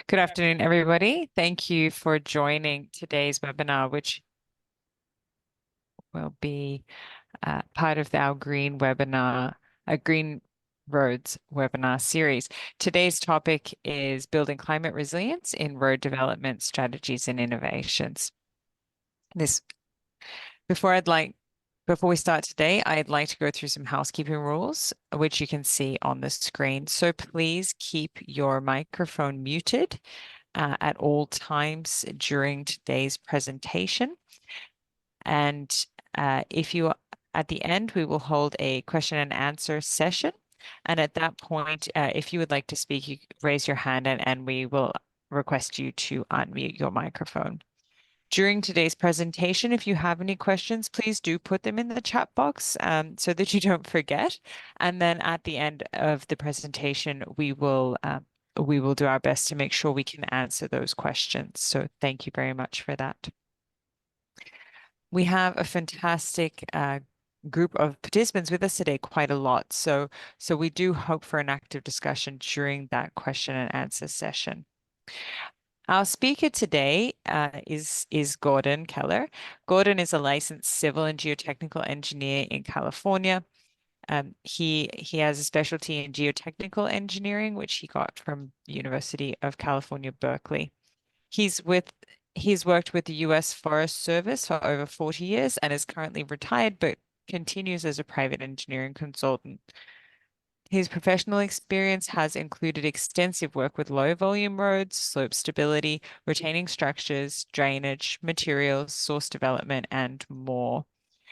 Good afternoon, everybody. Thank you for joining today's webinar, which will be part of our Green Roads webinar series. Today's topic is building climate resilience in road development strategies and innovations. This before before we start today, I'd like to go through some housekeeping rules, which you can see on the screen. So please keep your microphone muted at all times during today's presentation. And at the end, we will hold a question and answer session. And at that point, if you would like to speak, you raise your hand and we will request you to unmute your microphone. During today's presentation, if you have any questions, please do put them in the chat box so that you don't forget. And then at the end of the presentation, we will do our best to make sure we can answer those questions. So thank you very much for that. We have a fantastic group of participants with us today, quite a lot. So we do hope for an active discussion during that question and answer session. Our speaker today is Gordon Keller. Gordon is a licensed civil and geotechnical engineer in California. He has a specialty in geotechnical engineering, which he got from University of California, Berkeley. He's worked with the U.S. Forest Service for over 40 years and is currently retired, but continues as a private engineering consultant. His professional experience has included extensive work with low volume roads, slope stability, retaining structures, drainage, materials, source development, and more.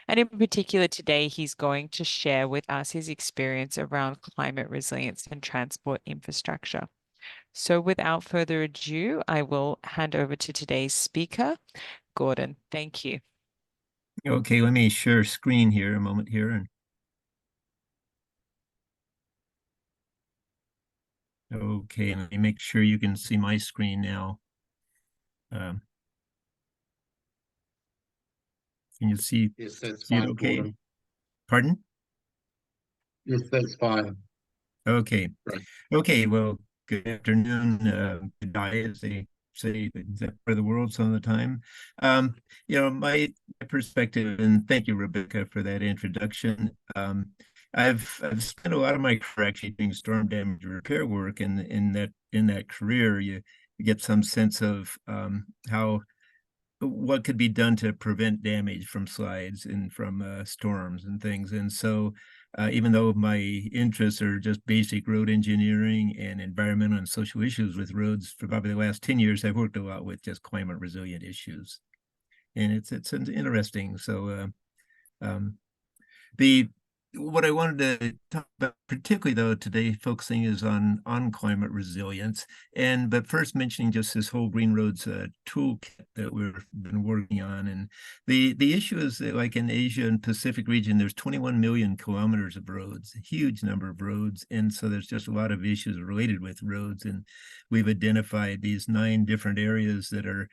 And in particular, today, he's going to share with us his experience around climate resilience and transport infrastructure. So without further ado, I will hand over to today's speaker, Gordon. Thank you. Okay, let me share screen here a moment here. Okay, let me make sure you can see my screen now. Can you see? Yes, that's see it fine, okay? Gordon. Pardon? Yes, that's fine. Okay. Right. Okay, well, good afternoon, good day, as they say in that part of the world some of the time. My perspective, and thank you, Rebecca, for that introduction. I've spent a lot of my career actually doing storm damage repair work, and in that career, you get some sense of what could be done to prevent damage from slides and from storms and things. And so even though my interests are just basic road engineering and environmental and social issues with roads for probably the last 10 years, I've worked a lot with just climate resilient issues. And it's interesting. So what I wanted to talk about particularly though today focusing is on climate resilience, but first mentioning just this whole Green Roads toolkit that we've been working on. And the issue is that, like in Asia and Pacific region, there's 21 million kilometers of roads, a huge number of roads, and so there's just a lot of issues related with roads. And we've identified these 9 different areas that are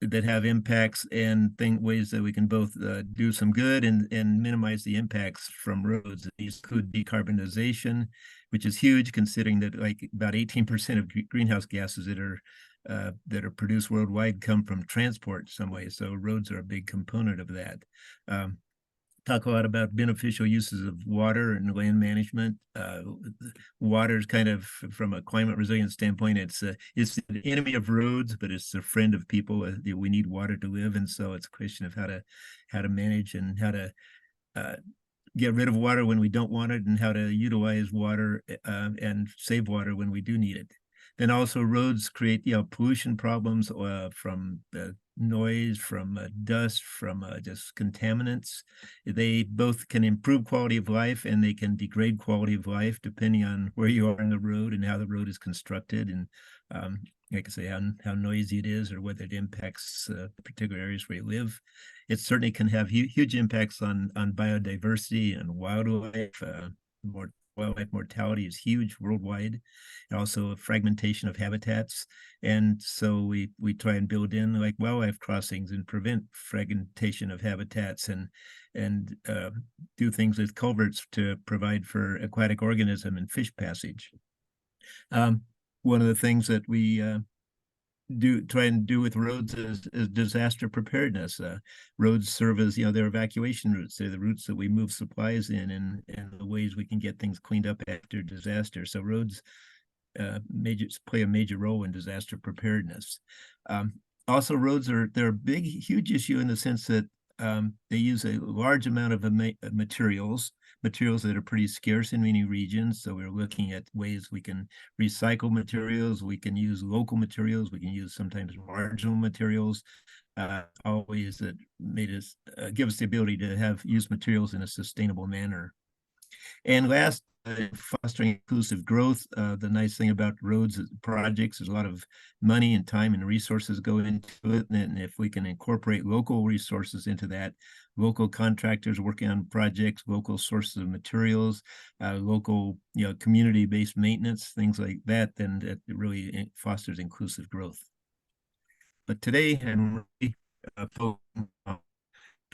that have impacts and ways that we can both do some good and minimize the impacts from roads. These include decarbonization, which is huge considering that like about 18% of greenhouse gases that are produced worldwide come from transport in some way. So roads are a big component of that. Talk a lot about beneficial uses of water and land management. Water is kind of, from a climate resilience standpoint, it's the enemy of roads, but it's a friend of people. We need water to live, and so it's a question of how to manage and how to get rid of water when we don't want it, and how to utilize water and save water when we do need it. Then also roads create pollution problems from noise, from dust, from just contaminants. They both can improve quality of life and they can degrade quality of life depending on where you are in the road and how the road is constructed, and like I say, how noisy it is or whether it impacts particular areas where you live. It certainly can have huge impacts on biodiversity and wildlife. Wildlife mortality is huge worldwide, and also a fragmentation of habitats. And so we try and build in like wildlife crossings and prevent fragmentation of habitats, and do things with culverts to provide for aquatic organism and fish passage. one of the things that we try and do with roads is disaster preparedness. Roads serve as, their evacuation routes. They're the routes that we move supplies in, and the ways we can get things cleaned up after disaster. So roads play a major role in disaster preparedness. Also, they're a big, huge issue in the sense that they use a large amount of materials that are pretty scarce in many regions. So we're looking at ways we can recycle materials, we can use local materials, we can use sometimes marginal materials, all ways that made us give us the ability to use materials in a sustainable manner. And last, fostering inclusive growth. The nice thing about roads projects is a lot of money and time and resources go into it. And if we can incorporate local resources into that, local contractors working on projects, local sources of materials, local, community-based maintenance, things like that, then it really fosters inclusive growth. But today, I'm really focusing on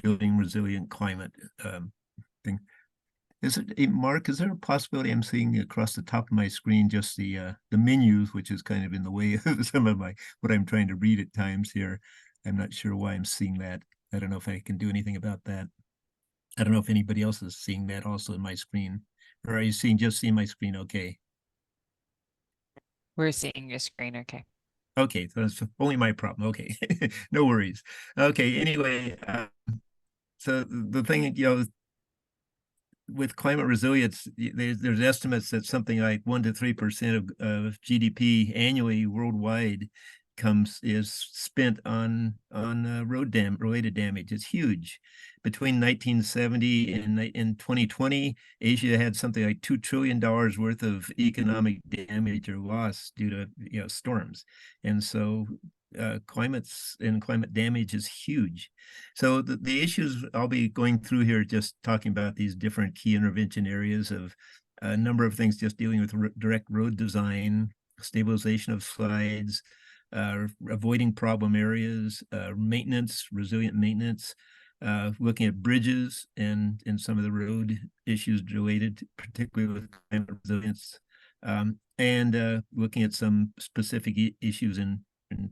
building resilient climate thing. Mark, is there a possibility I'm seeing across the top of my screen just the menus, which is kind of in the way of some of what I'm trying to read at times here? I'm not sure why I'm seeing that. I don't know if I can do anything about that. I don't know if anybody else is seeing that also in my screen. Or are you just seeing my screen okay? We're seeing your screen, okay. Okay, so that's only my problem. Okay, no worries. Okay, anyway, so the thing, with climate resilience, there's estimates that something like 1 to 3% of GDP annually worldwide is spent on related damage. It's huge. Between 1970 and 2020, Asia had something like $2 trillion worth of economic damage or loss due to storms, and so climate damage is huge. So the issues I'll be going through here, just talking about these different key intervention areas of a number of things, just dealing with direct road design, stabilization of slides, avoiding problem areas, maintenance, resilient maintenance, looking at bridges and some of the road issues related, particularly with climate resilience, and looking at some specific issues in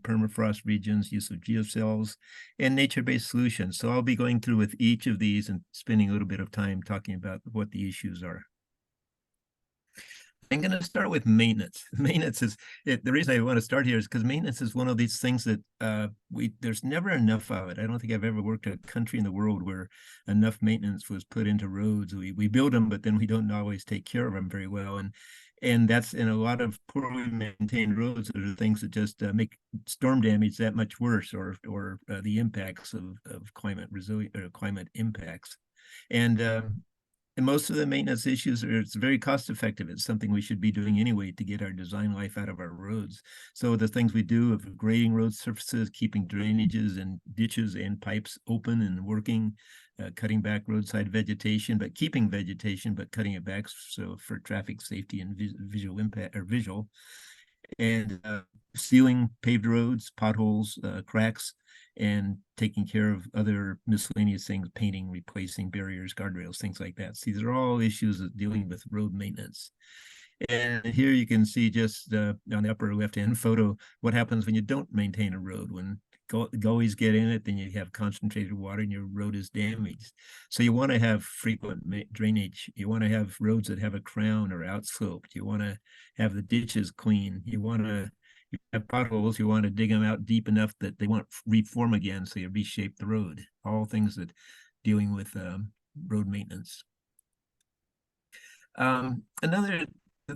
permafrost regions, use of geocells, and nature-based solutions. So I'll be going through with each of these and spending a little bit of time talking about what the issues are. I'm going to start with maintenance. Maintenance is the reason I want to start here is because maintenance is one of these things that there's never enough of it. I don't think I've ever worked in a country in the world where enough maintenance was put into roads. We build them, but then we don't always take care of them very well. And that's in a lot of poorly maintained roads. There are things that just make storm damage that much worse, or the impacts of climate resilience or climate impacts. And most of the maintenance issues it's very cost effective. It's something we should be doing anyway to get our design life out of our roads. So the things we do of grading road surfaces, keeping drainages and ditches and pipes open and working, cutting back roadside vegetation, but keeping vegetation, but cutting it back so for traffic safety and visual impact or visual, and sealing paved roads, potholes, cracks, and taking care of other miscellaneous things, painting, replacing barriers, guardrails, things like that. So these are all issues of dealing with road maintenance. And here you can see just on the upper left-hand photo, what happens when you don't maintain a road. When gullies get in it, then you have concentrated water and your road is damaged. So you want to have frequent drainage. You want to have roads that have a crown or outsloped. You want to have the ditches clean. You have potholes, you want to dig them out deep enough that they won't reform again, so you reshape the road. All things that dealing with road maintenance. Another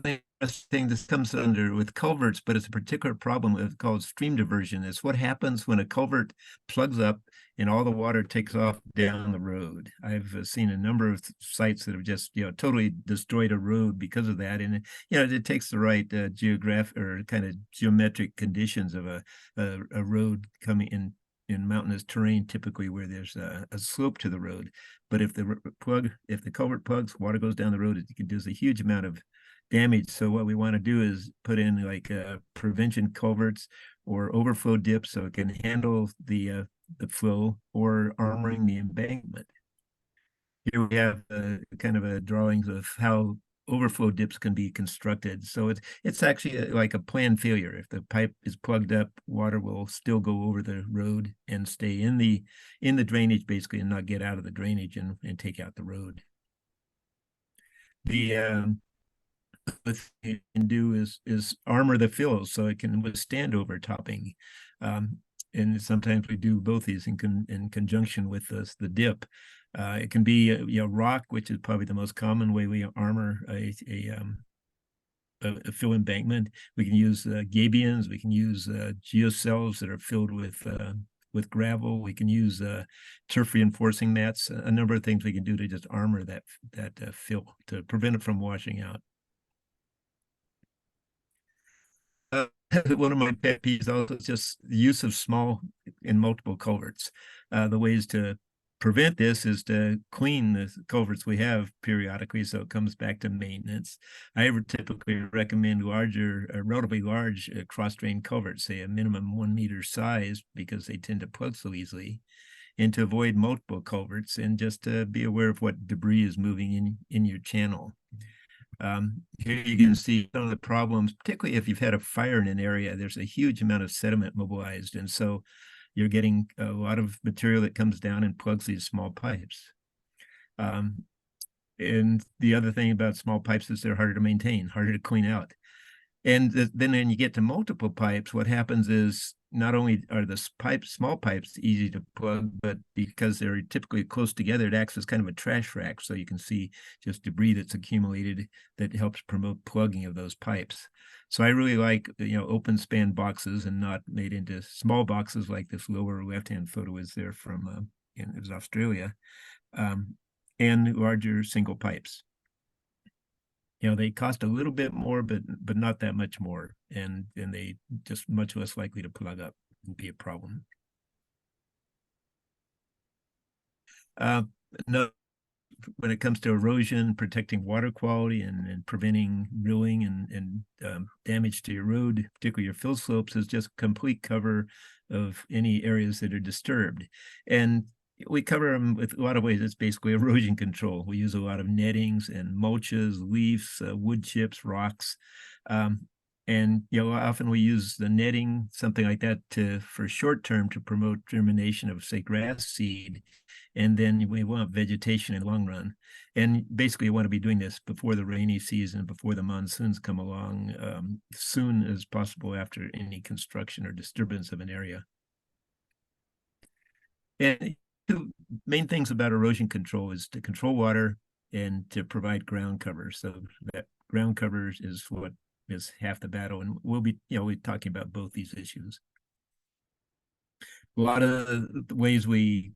thing this comes under with culverts, but it's a particular problem called stream diversion. Is what happens when a culvert plugs up and all the water takes off down the road. I've seen a number of sites that have just totally destroyed a road because of that, and it takes the right geographic or kind of geometric conditions of a road coming in mountainous terrain, typically where there's a slope to the road. But if the culvert plugs, water goes down the road, it does a huge amount of damage. So what we want to do is put in like prevention culverts or overflow dips so it can handle the flow, or armoring the embankment. Here we have kind of a drawings of how overflow dips can be constructed. So it's actually like a planned failure. If the pipe is plugged up, water will still go over the road and stay in the drainage basically, and not get out of the drainage and take out the road. The what you can do is armor the fills so it can withstand overtopping. And sometimes we do both these in conjunction with the dip. It can be rock, which is probably the most common way we armor a fill embankment. We can use gabions. We can use geocells that are filled with gravel. We can use turf reinforcing mats. A number of things we can do to just armor that fill to prevent it from washing out. One of my pet peeves also is just the use of small and multiple culverts. The ways to prevent this is to clean the culverts we have periodically, so it comes back to maintenance. I would typically recommend relatively large cross-drain culverts, say a minimum 1 meter size, because they tend to plug so easily, and to avoid multiple culverts, and just to be aware of what debris is moving in your channel. Here you can see some of the problems, particularly if you've had a fire in an area. There's a huge amount of sediment mobilized, and so you're getting a lot of material that comes down and plugs these small pipes. And the other thing about small pipes is they're harder to maintain, harder to clean out. And then when you get to multiple pipes, what happens is not only are the small pipes easy to plug, but because they're typically close together, it acts as kind of a trash rack. So you can see just debris that's accumulated that helps promote plugging of those pipes. So I really like, open span boxes and not made into small boxes like this lower left-hand photo is there from it was Australia, and larger single pipes. They cost a little bit more, but not that much more, and they just much less likely to plug up and be a problem. No, when it comes to erosion, protecting water quality and preventing rilling and damage to your road, particularly your fill slopes, is just complete cover of any areas that are disturbed. And we cover them with a lot of ways. It's basically erosion control. We use a lot of nettings and mulches, leaves, wood chips, rocks. And often we use the netting, something like that, for short term to promote germination of, say, grass seed. And then we want vegetation in the long run. And basically you want to be doing this before the rainy season, before the monsoons come along, soon as possible after any construction or disturbance of an area. And the main things about erosion control is to control water and to provide ground cover. So that ground cover is what is half the battle. And we'll be, we're talking about both these issues. A lot of the ways we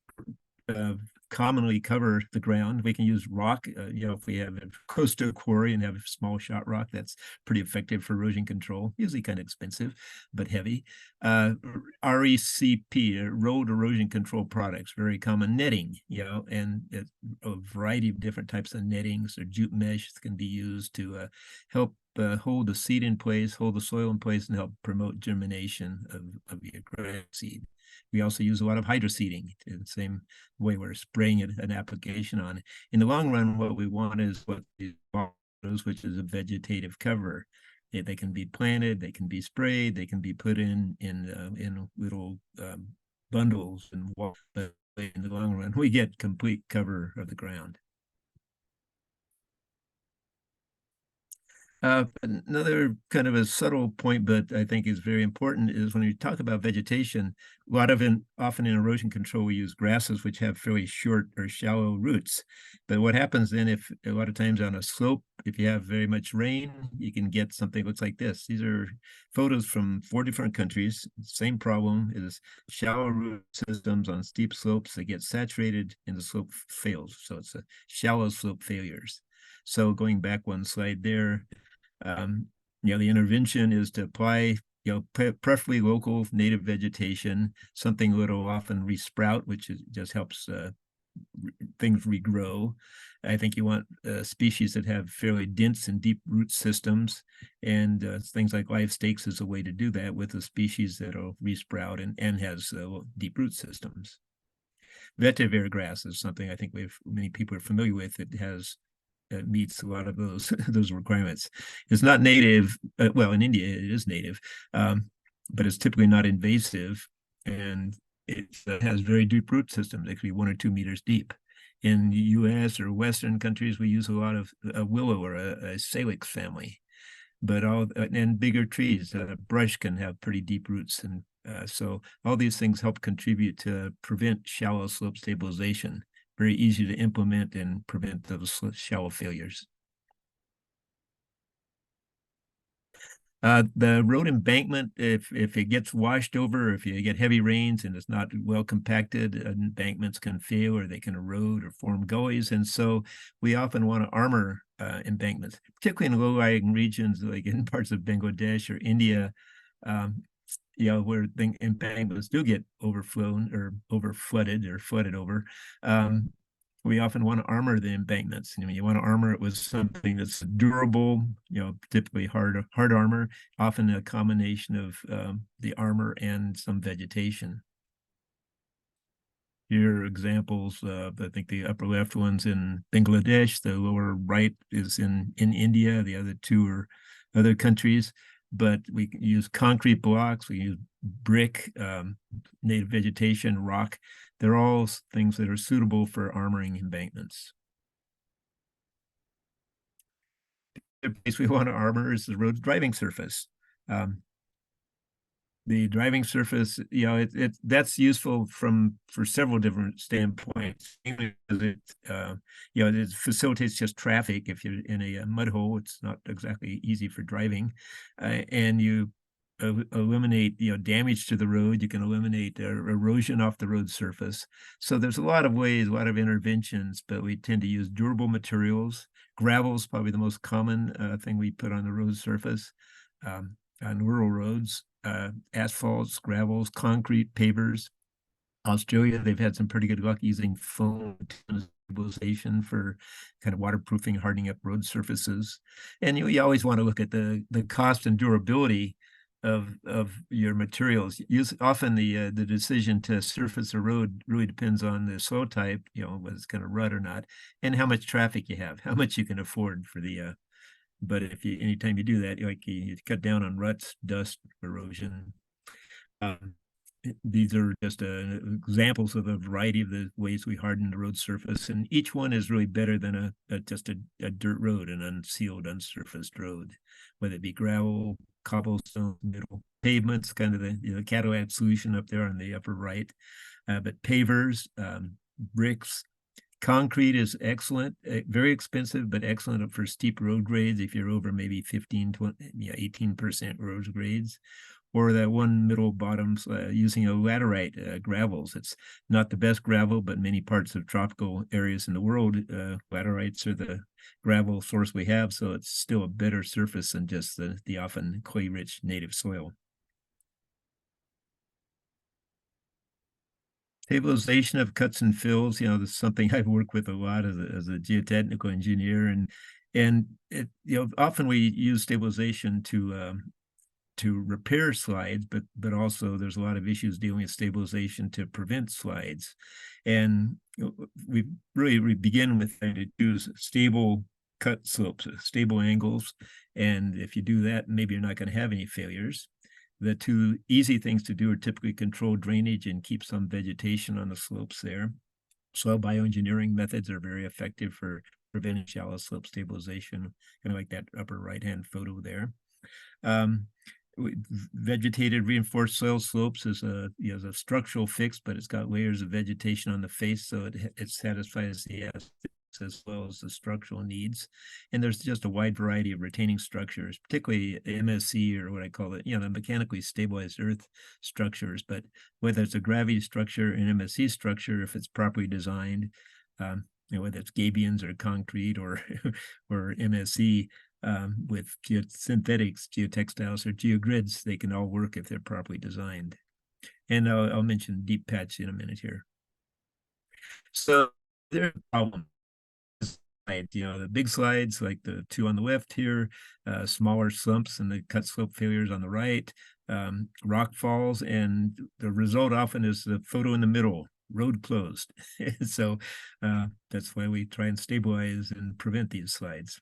commonly cover the ground, we can use rock. If we have close to a quarry and have small shot rock, that's pretty effective for erosion control. Usually kind of expensive, but heavy. RECP, road erosion control products, very common. Netting, and a variety of different types of nettings or jute mesh can be used to help hold the seed in place, hold the soil in place, and help promote germination of your grass seed. We also use a lot of hydroseeding in the same way we're spraying an application on. In the long run, what we want is which is a vegetative cover. They can be planted, they can be sprayed, they can be put in little bundles, but in the long run, we get complete cover of the ground. Another kind of a subtle point, but I think is very important, is when we talk about vegetation, often in erosion control, we use grasses which have fairly short or shallow roots. But what happens then, if a lot of times on a slope, if you have very much rain, you can get something that looks like this. These are photos from 4 different countries. Same problem is shallow root systems on steep slopes that get saturated and the slope fails. So it's a shallow slope failures. So going back one slide there, the intervention is to apply, preferably local native vegetation, something that will often resprout, which just helps things regrow. I think you want species that have fairly dense and deep root systems, and things like live stakes is a way to do that with a species that will resprout and has deep root systems. Vetiver grass is something I think many people are familiar with. It has meets a lot of those those requirements. It's not native. Well, in India it is native, but it's typically not invasive, and it has very deep root systems. They could be 1 or 2 meters deep. In the U.S. or Western countries, we use a lot of a willow or a salix family, but and bigger trees. Brush can have pretty deep roots, and so all these things help contribute to prevent shallow slope stabilization. Very easy to implement and prevent those shallow failures. The road embankment, if it gets washed over, if you get heavy rains and it's not well compacted, embankments can fail or they can erode or form gullies. And so we often want to armor embankments, particularly in low-lying regions like in parts of Bangladesh or India, where embankments do get overflown or overflooded or flooded over. We often want to armor the embankments. You want to armor it with something that's durable, typically hard armor, often a combination of the armor and some vegetation. Here are examples of, I think the upper left one's in Bangladesh, the lower right is in India, the other two are other countries. But we use concrete blocks, we use brick, native vegetation, rock. They're all things that are suitable for armoring embankments. The other place we want to armor is the road's driving surface. The driving surface, that's useful for several different standpoints. Because it facilitates just traffic. If you're in a mud hole, it's not exactly easy for driving, and you eliminate damage to the road. You can eliminate erosion off the road surface. So there's a lot of ways, a lot of interventions, but we tend to use durable materials. Gravel is probably the most common thing we put on the road surface on rural roads. Asphalts, gravels, concrete, pavers. Australia, they've had some pretty good luck using foam stabilization for kind of waterproofing, hardening up road surfaces. And you always want to look at the cost and durability of your materials. Often the decision to surface a road really depends on the soil type, whether it's going to rut or not, and how much traffic you have, how much you can afford for the but anytime you do that, you cut down on ruts, dust, erosion. These are just examples of a variety of the ways we harden the road surface, and each one is really better than just a dirt road, an unsealed, unsurfaced road, whether it be gravel, cobblestone, middle pavements, kind of the Cadillac solution up there on the upper right, but pavers, bricks. Concrete is excellent, very expensive, but excellent for steep road grades if you're over maybe 15, 20, 18% road grades. Or that one middle bottoms using a laterite gravels. It's not the best gravel, but many parts of tropical areas in the world, laterites are the gravel source we have, so it's still a better surface than just the often clay-rich native soil. Stabilization of cuts and fills, this is something I've worked with a lot as a geotechnical engineer, and it, often we use stabilization to repair slides, but also there's a lot of issues dealing with stabilization to prevent slides. And we begin with trying to choose stable cut slopes, stable angles, and if you do that, maybe you're not going to have any failures. The two easy things to do are typically control drainage and keep some vegetation on the slopes there. Soil bioengineering methods are very effective for preventing shallow slope stabilization, kind of like that upper right-hand photo there. Vegetated reinforced soil slopes is a structural fix, but it's got layers of vegetation on the face, so it satisfies the as well as the structural needs. And there's just a wide variety of retaining structures, particularly MSC, or what I call it, the mechanically stabilized earth structures. But whether it's a gravity structure, an MSC structure, if it's properly designed, whether it's gabions or concrete or MSC, with geosynthetics, geotextiles, or geogrids, they can all work if they're properly designed. And I'll mention deep patch in a minute here. So there are problems. The big slides like the two on the left here, smaller slumps and the cut slope failures on the right, rock falls, and the result often is the photo in the middle, road closed. So that's why we try and stabilize and prevent these slides.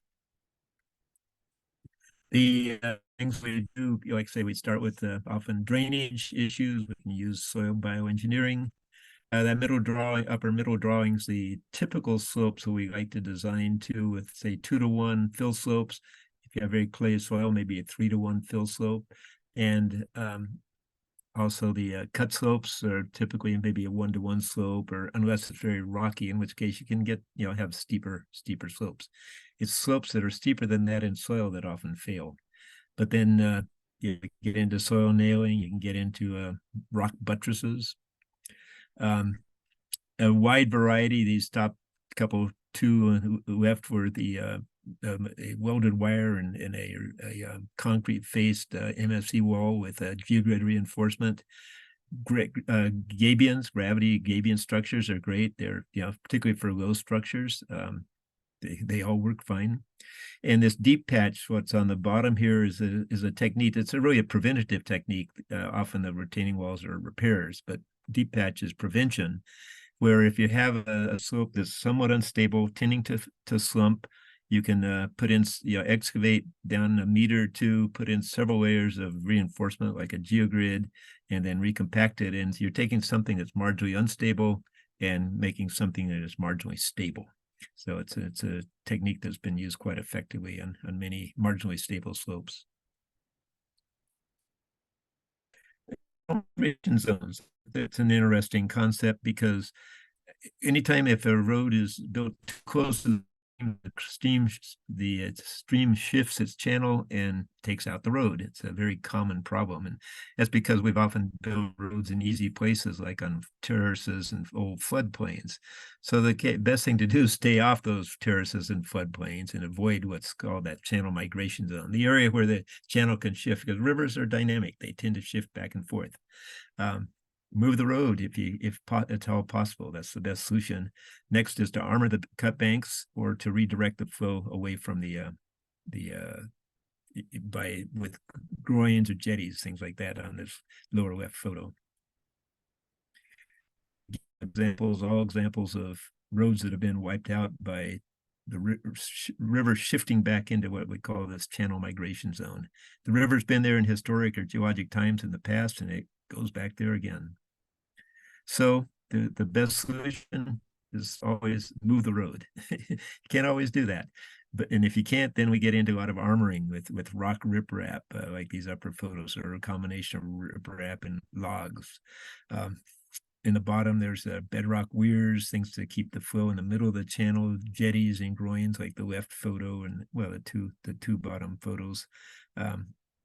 The things we do, like I say, we start with often drainage issues. We can use soil bioengineering. That middle drawing, upper middle drawings, the typical slopes that we like to design to with, say, 2-to-1 fill slopes. If you have very clay soil, maybe a 3-to-1 fill slope. And also the cut slopes are typically maybe a 1-to-1 slope, or unless it's very rocky, in which case you can get, have steeper slopes. It's slopes that are steeper than that in soil that often fail. But then you get into soil nailing, you can get into rock buttresses. A wide variety. These top couple two left were the a welded wire and a concrete faced MFC wall with a geogrid reinforcement. Gabions, gravity Gabion structures are great. They're, particularly for low structures. They all work fine. And this deep patch, what's on the bottom here is a technique. It's really a preventative technique. Often the retaining walls are repairs, but deep patch is prevention, where if you have a slope that's somewhat unstable, tending to slump, you can put in, excavate down 1 meter or 2, put in several layers of reinforcement like a geogrid, and then recompact it. And you're taking something that's marginally unstable and making something that is marginally stable. So it's a technique that's been used quite effectively on many marginally stable slopes. Formation zones. That's an interesting concept because anytime if a road is built too close to the stream shifts its channel and takes out the road. It's a very common problem, and that's because we've often built roads in easy places like on terraces and old floodplains. So the best thing to do is stay off those terraces and floodplains and avoid what's called that channel migration zone, the area where the channel can shift, because rivers are dynamic. They tend to shift back and forth. Move the road if at all possible. That's the best solution. Next is to armor the cut banks or to redirect the flow away from with groins or jetties, things like that on this lower left photo. All examples of roads that have been wiped out by the river shifting back into what we call this channel migration zone. The river's been there in historic or geologic times in the past, and it goes back there again. So the best solution is always move the road. You can't always do that. And if you can't, then we get into a lot of armoring with rock riprap, like these upper photos, or a combination of riprap and logs. In the bottom, there's bedrock weirs, things to keep the flow in the middle of the channel, jetties and groins, like the left photo, and well, the two bottom photos.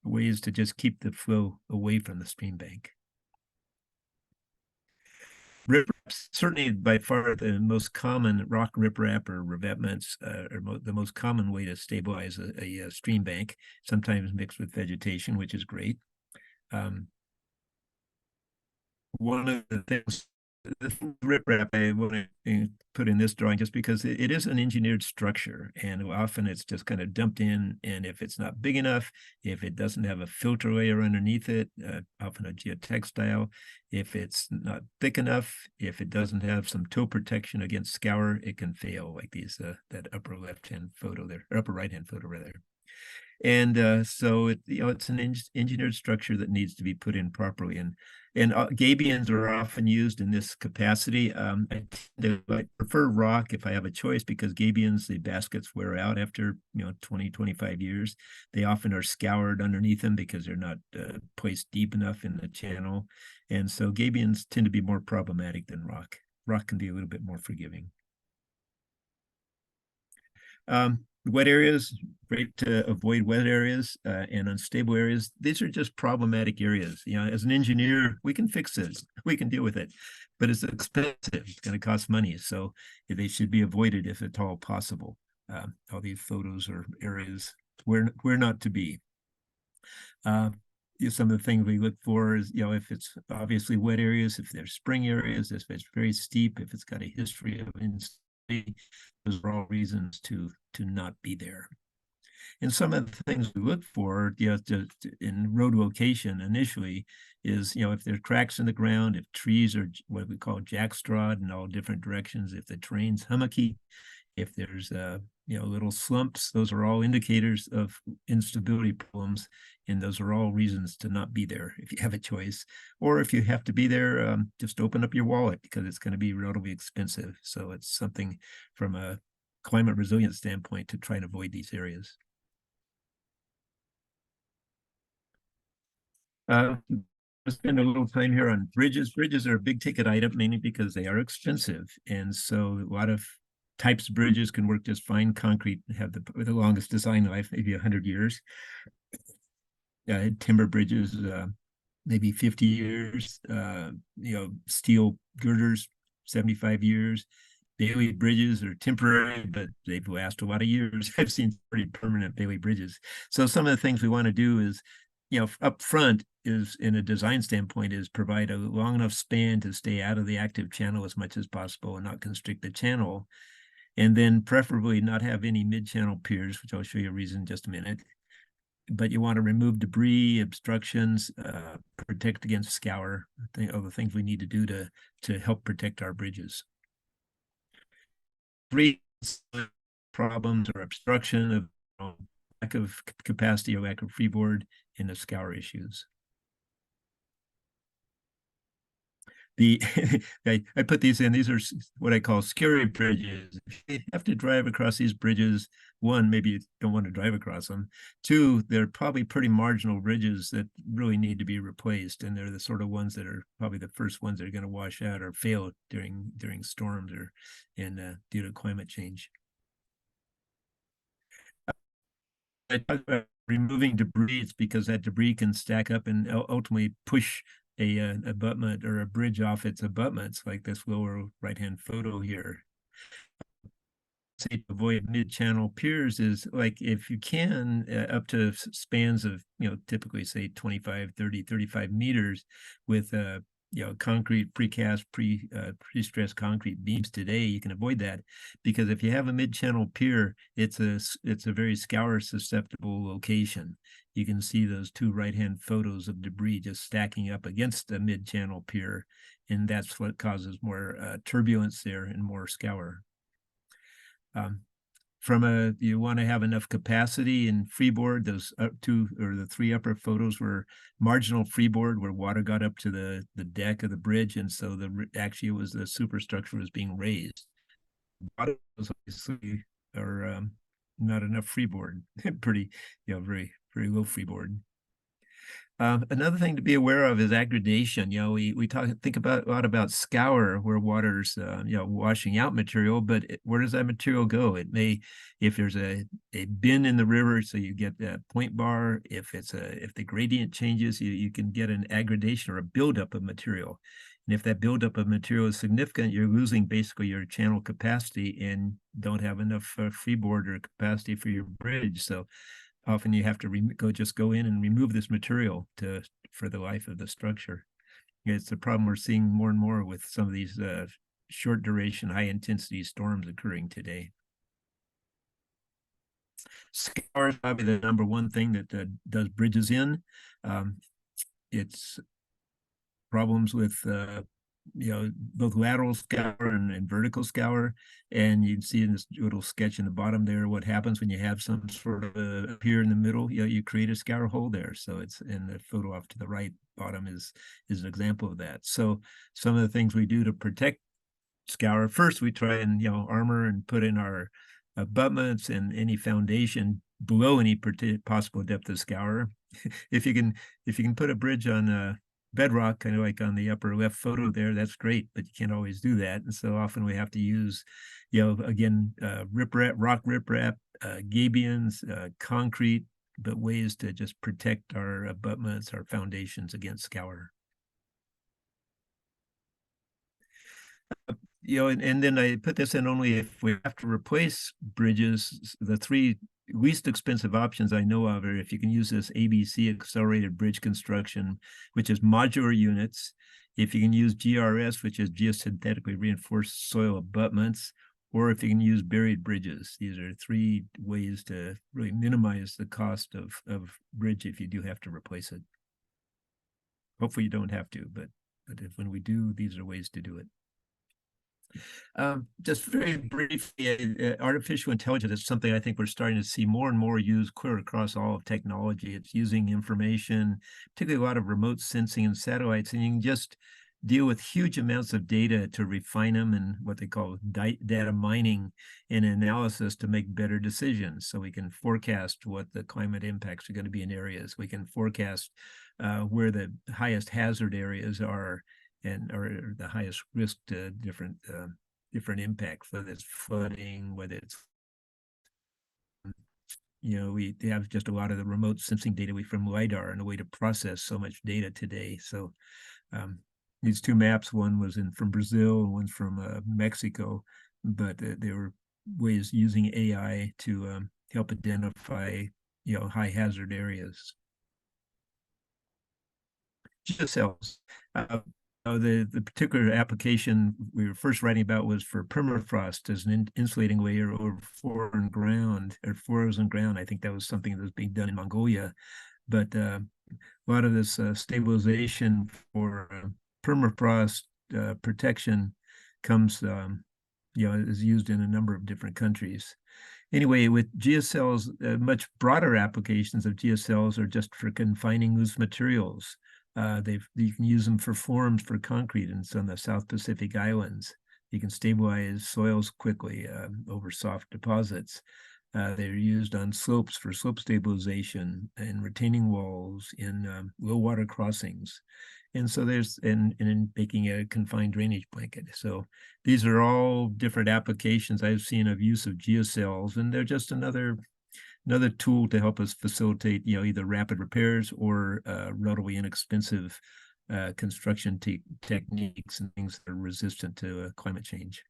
Ways to just keep the flow away from the stream bank. Ripraps, certainly by far the most common rock riprap or revetments are the most common way to stabilize a stream bank, sometimes mixed with vegetation, which is great. One of the things, the riprap I want to put in this drawing just because it is an engineered structure, and often it's just kind of dumped in, and if it's not big enough, if it doesn't have a filter layer underneath it, often a geotextile, if it's not thick enough, if it doesn't have some toe protection against scour, it can fail, like these that upper left-hand photo there, or upper right-hand photo rather. And so it's an engineered structure that needs to be put in properly. And gabions are often used in this capacity. I prefer rock if I have a choice, because gabions, the baskets wear out after 20, 25 years. They often are scoured underneath them because they're not placed deep enough in the channel. And so gabions tend to be more problematic than rock. Rock can be a little bit more forgiving. Wet areas, great to avoid wet areas and unstable areas. These are just problematic areas. As an engineer, we can fix this, we can deal with it, but it's expensive. It's going to cost money, so they should be avoided if at all possible. All these photos are areas where not to be. Some of the things we look for is, if it's obviously wet areas, if there's spring areas, if it's very steep, if it's got a history of instability, those are all reasons to not be there. And some of the things we look for, in road location initially is, if there are cracks in the ground, if trees are what we call jackstrawed in all different directions, if the terrain's hummocky, if there's little slumps, those are all indicators of instability problems, and those are all reasons to not be there if you have a choice. Or if you have to be there, just open up your wallet because it's going to be relatively expensive. So it's something from a climate resilience standpoint to try and avoid these areas. Spend a little time here on bridges. Bridges are a big ticket item, mainly because they are expensive. And so a lot of types of bridges can work just fine. Concrete have the longest design life, maybe 100 years. Timber bridges, maybe 50 years. Steel girders, 75 years. Bailey bridges are temporary, but they've lasted a lot of years. I've seen pretty permanent Bailey bridges. So some of the things we want to do is, up front is, in a design standpoint, is provide a long enough span to stay out of the active channel as much as possible and not constrict the channel. And then preferably not have any mid-channel piers, which I'll show you a reason in just a minute. But you want to remove debris, obstructions, protect against scour, all the things we need to do to help protect our bridges. Three problems or obstruction of lack of capacity or lack of freeboard, and the scour issues. I put these in. These are what I call scary bridges. If you have to drive across these bridges, one, maybe you don't want to drive across them. Two, they're probably pretty marginal bridges that really need to be replaced, and they're the sort of ones that are probably the first ones that are going to wash out or fail during storms or due to climate change. I talk about removing debris. It's because that debris can stack up and ultimately push a abutment or a bridge off its abutments, like this lower right-hand photo here. Say to avoid mid-channel piers is, like, if you can, up to spans of, typically say 25, 30, 35 meters with concrete precast, pre-stressed concrete beams today, you can avoid that, because if you have a mid-channel pier, it's a very scour susceptible location. You can see those two right-hand photos of debris just stacking up against the mid-channel pier, and that's what causes more turbulence there and more scour. You want to have enough capacity and freeboard. Those two or the three upper photos were marginal freeboard, where water got up to the deck of the bridge, and so actually it was the superstructure was being raised. Bottom was obviously not enough freeboard. Pretty, very very low freeboard. Another thing to be aware of is aggradation. We think a lot about scour, where water's washing out material, but where does that material go? It may, if there's a bend in the river, so you get that point bar. If the gradient changes, you can get an aggradation or a buildup of material. And if that buildup of material is significant, you're losing basically your channel capacity and don't have enough freeboard or capacity for your bridge. So often you have to go in and remove this material for the life of the structure. It's the problem we're seeing more and more with some of these short duration, high intensity storms occurring today. Scour is probably the number one thing that does bridges in. It's problems with both lateral scour and vertical scour. And you can see in this little sketch in the bottom there what happens when you have some sort of a pier in the middle. You create a scour hole there. So it's in the photo off to the right bottom is an example of that. So some of the things we do to protect scour, first we try and armor and put in our abutments and any foundation below any possible depth of scour. If you can put a bridge on bedrock, kind of like on the upper left photo there, that's great, but you can't always do that. And so often we have to use, again, rock riprap, gabions, concrete, but ways to just protect our abutments, our foundations against scour. And then I put this in only if we have to replace bridges. The three least expensive options I know of are if you can use this ABC accelerated bridge construction, which is modular units, if you can use GRS, which is geosynthetically reinforced soil abutments, or if you can use buried bridges. These are 3 ways to really minimize the cost of bridge if you do have to replace it. Hopefully you don't have to, but when we do, these are ways to do it. Just very briefly, artificial intelligence is something I think we're starting to see more and more used clear across all of technology. It's using information, particularly a lot of remote sensing and satellites, and you can just deal with huge amounts of data to refine them and what they call data mining and analysis to make better decisions. So we can forecast what the climate impacts are going to be in areas. We can forecast where the highest hazard areas are and or the highest risk to different impacts, whether it's flooding, whether it's we have just a lot of the remote sensing data from LiDAR and a way to process so much data today. So these 2 maps, one was from Brazil and one's from Mexico, but there were ways using AI to help identify high hazard areas. Geocells. The particular application we were first writing about was for permafrost as an insulating layer over frozen ground. I think that was something that was being done in Mongolia. But a lot of this stabilization for permafrost protection comes, is used in a number of different countries. Anyway, with geocells, much broader applications of geocells are just for confining loose materials. You can use them for forms for concrete in some of the South Pacific islands. You can stabilize soils quickly over soft deposits. They're used on slopes for slope stabilization and retaining walls in low water crossings. And so in making a confined drainage blanket. So these are all different applications I've seen of use of geocells, and they're just another tool to help us facilitate, either rapid repairs or relatively inexpensive construction techniques and things that are resistant to climate change.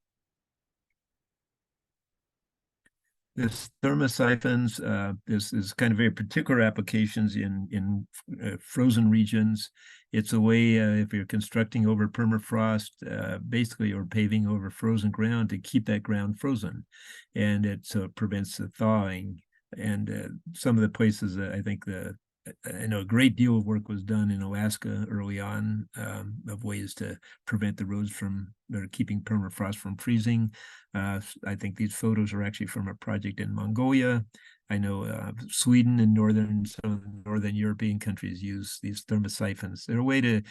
This thermosiphons, this is kind of very particular applications in frozen regions. It's a way, if you're constructing over permafrost, basically, or paving over frozen ground, to keep that ground frozen. And it prevents the thawing. And some of the places, I think I know a great deal of work was done in Alaska early on of ways to prevent the roads from keeping permafrost from freezing. I think these photos are actually from a project in Mongolia. I know Sweden and some of the northern European countries use these thermosiphons. They're a way to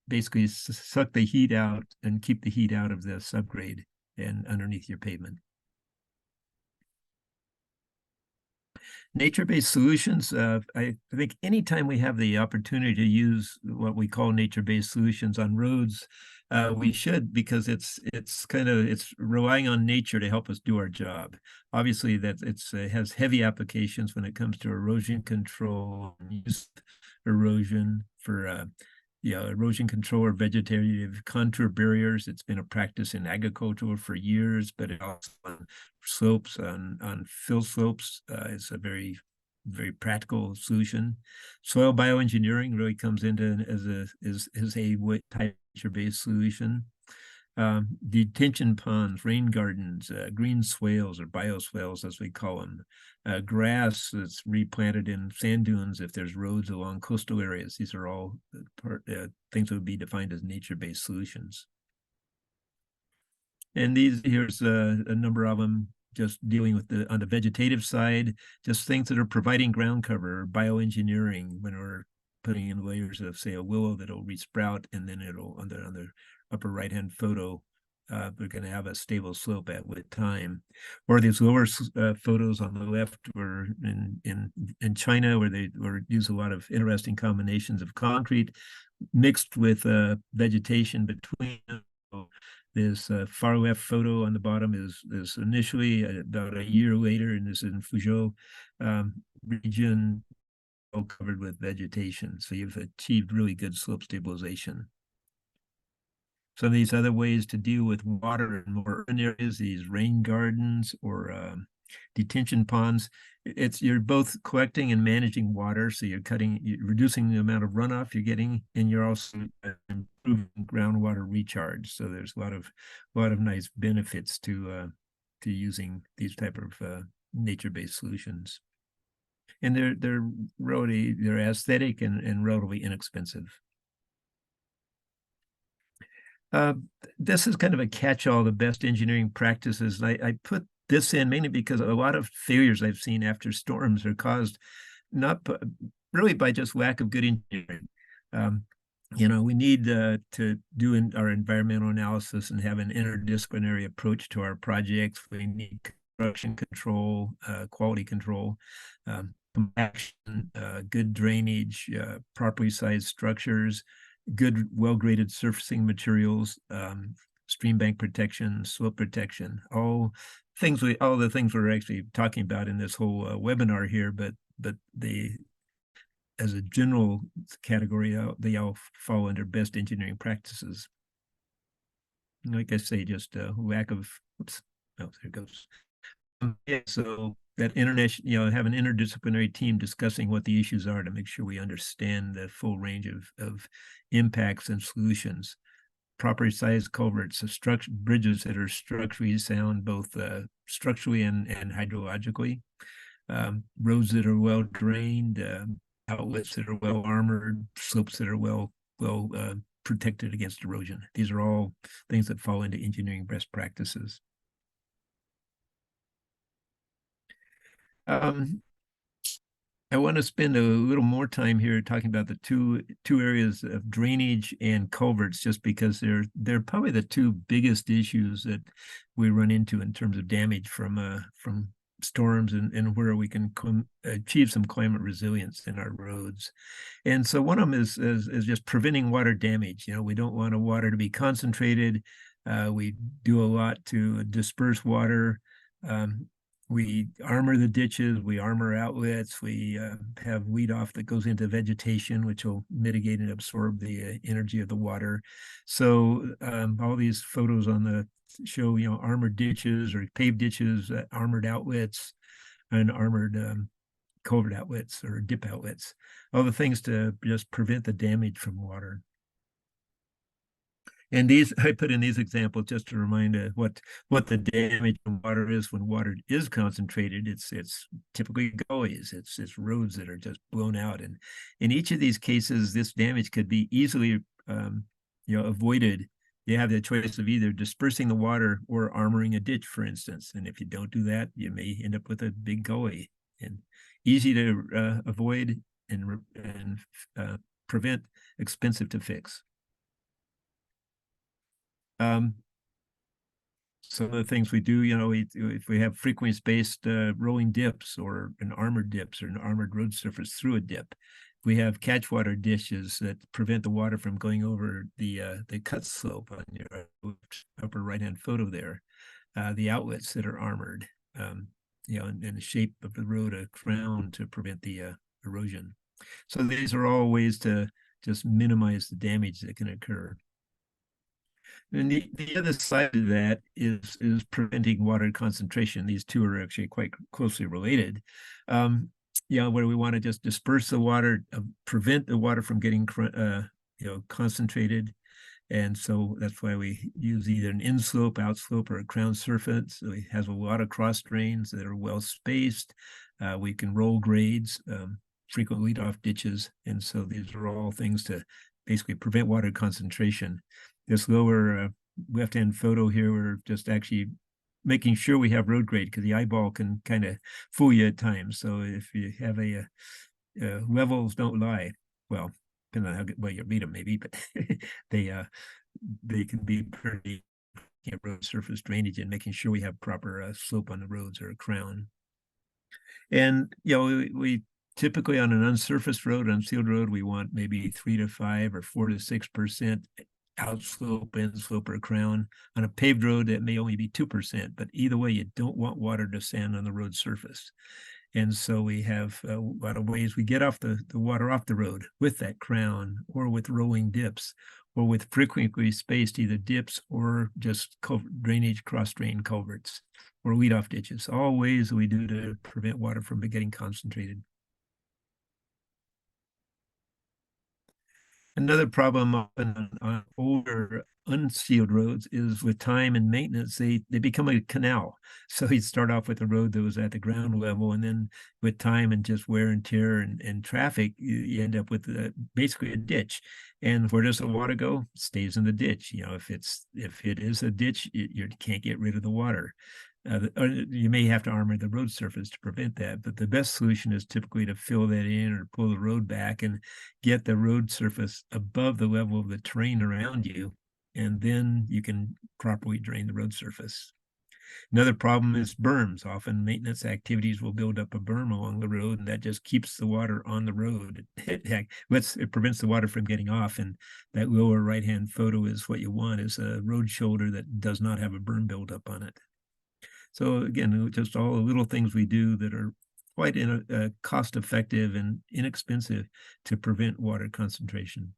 basically suck the heat out and keep the heat out of the subgrade and underneath your pavement. Nature-based solutions, I think anytime we have the opportunity to use what we call nature-based solutions on roads, we should, because it's relying on nature to help us do our job. Obviously, that it has heavy applications when it comes to erosion control, use erosion for erosion control or vegetative contour barriers. It's been a practice in agriculture for years, but it also on slopes, on fill slopes, it's a very, very practical solution. Soil bioengineering really comes into as a type nature-based solution. Detention ponds, rain gardens, green swales or bioswales, as we call them. Grass that's replanted in sand dunes if there's roads along coastal areas. These are all things that would be defined as nature-based solutions. And here's a number of them, just dealing with on the vegetative side, just things that are providing ground cover, bioengineering, when we're putting in layers of, say, a willow that'll resprout, and then it'll, on the upper right-hand photo, we're going to have a stable slope with time. Or these lower photos on the left were in China, where they use a lot of interesting combinations of concrete mixed with vegetation between them. This far left photo on the bottom is initially about a year later, and this is in Fuzhou region, all covered with vegetation. So you've achieved really good slope stabilization. Some of these other ways to deal with water in more urban areas, these rain gardens or detention ponds, you're both collecting and managing water, so you're reducing the amount of runoff you're getting, and you're also improving groundwater recharge. So there's a lot of nice benefits to to using these type of nature-based solutions. And they're aesthetic and relatively inexpensive. This is kind of a catch-all, the best engineering practices. I put this in mainly because a lot of failures I've seen after storms are caused not really by just lack of good engineering. We need to do our environmental analysis and have an interdisciplinary approach to our projects. We need construction control, quality control, compaction, good drainage, properly sized structures, good well-graded surfacing materials, stream bank protection, slope protection, all the things we're actually talking about in this whole webinar here, but they, as a general category, they all fall under best engineering practices. Like I say, just lack of, oops, oh, there it goes. Yeah, so that international, have an interdisciplinary team discussing what the issues are to make sure we understand the full range of impacts and solutions. Proper sized culverts, bridges that are structurally sound, both structurally and hydrologically. Roads that are well drained, outlets that are well armored, slopes that are well protected against erosion. These are all things that fall into engineering best practices. I want to spend a little more time here talking about the two areas of drainage and culverts, just because they're probably the two biggest issues that we run into in terms of damage from storms and where we can achieve some climate resilience in our roads. And so one of them is just preventing water damage. We don't want water to be concentrated. We do a lot to disperse water. We armor the ditches, we armor outlets, we have weed off that goes into vegetation, which will mitigate and absorb the energy of the water. So all these photos on the show, armored ditches or paved ditches, armored outlets, and armored culvert outlets or dip outlets, all the things to just prevent the damage from water. And I put in these examples just to remind what the damage from water is when water is concentrated. It's typically gullies. It's roads that are just blown out. And in each of these cases, this damage could be easily avoided. You have the choice of either dispersing the water or armoring a ditch, for instance. And if you don't do that, you may end up with a big gully. And easy to avoid and prevent, expensive to fix. Some of the things we do, if we have frequently spaced rolling dips or an armored dips or an armored road surface through a dip, we have catchwater dishes that prevent the water from going over the cut slope on your upper right-hand photo there. The outlets that are armored, in the shape of the road, a crown to prevent the erosion. So these are all ways to just minimize the damage that can occur. And the other side of that is preventing water concentration. These two are actually quite closely related. Where we want to just disperse the water, prevent the water from getting concentrated. And so that's why we use either an inslope, outslope, or a crown surface. So it has a lot of cross drains that are well spaced. We can roll grades, frequent lead-off ditches. And so these are all things to basically prevent water concentration. This lower left-hand photo here, we're just actually making sure we have road grade, because the eyeball can kind of fool you at times. So if you have levels don't lie, well, depending on how well you read them maybe, but they can be pretty road surface drainage and making sure we have proper slope on the roads or a crown. And we typically on an unsurfaced road, unsealed road, we want maybe 3 to 5 or 4 to 6% outslope, inslope, or crown. On a paved road, that may only be 2%, but either way, you don't want water to stand on the road surface. And so we have a lot of ways we get off the water off the road with that crown, or with rolling dips, or with frequently spaced either dips or just drainage cross-drain culverts or lead-off ditches. All ways we do to prevent water from getting concentrated. Another problem often on older unsealed roads is with time and maintenance, they become a canal. So you'd start off with a road that was at the ground level, and then with time and just wear and tear and traffic, you end up with basically a ditch. And where does the water go? It stays in the ditch. You know, if it is a ditch, you can't get rid of the water. You may have to armor the road surface to prevent that, but the best solution is typically to fill that in or pull the road back and get the road surface above the level of the terrain around you, and then you can properly drain the road surface. Another problem is berms. Often maintenance activities will build up a berm along the road, and that just keeps the water on the road. It prevents the water from getting off, and that lower right-hand photo is what you want, is a road shoulder that does not have a berm buildup on it. So again, just all the little things we do that are quite cost-effective and inexpensive to prevent water concentration.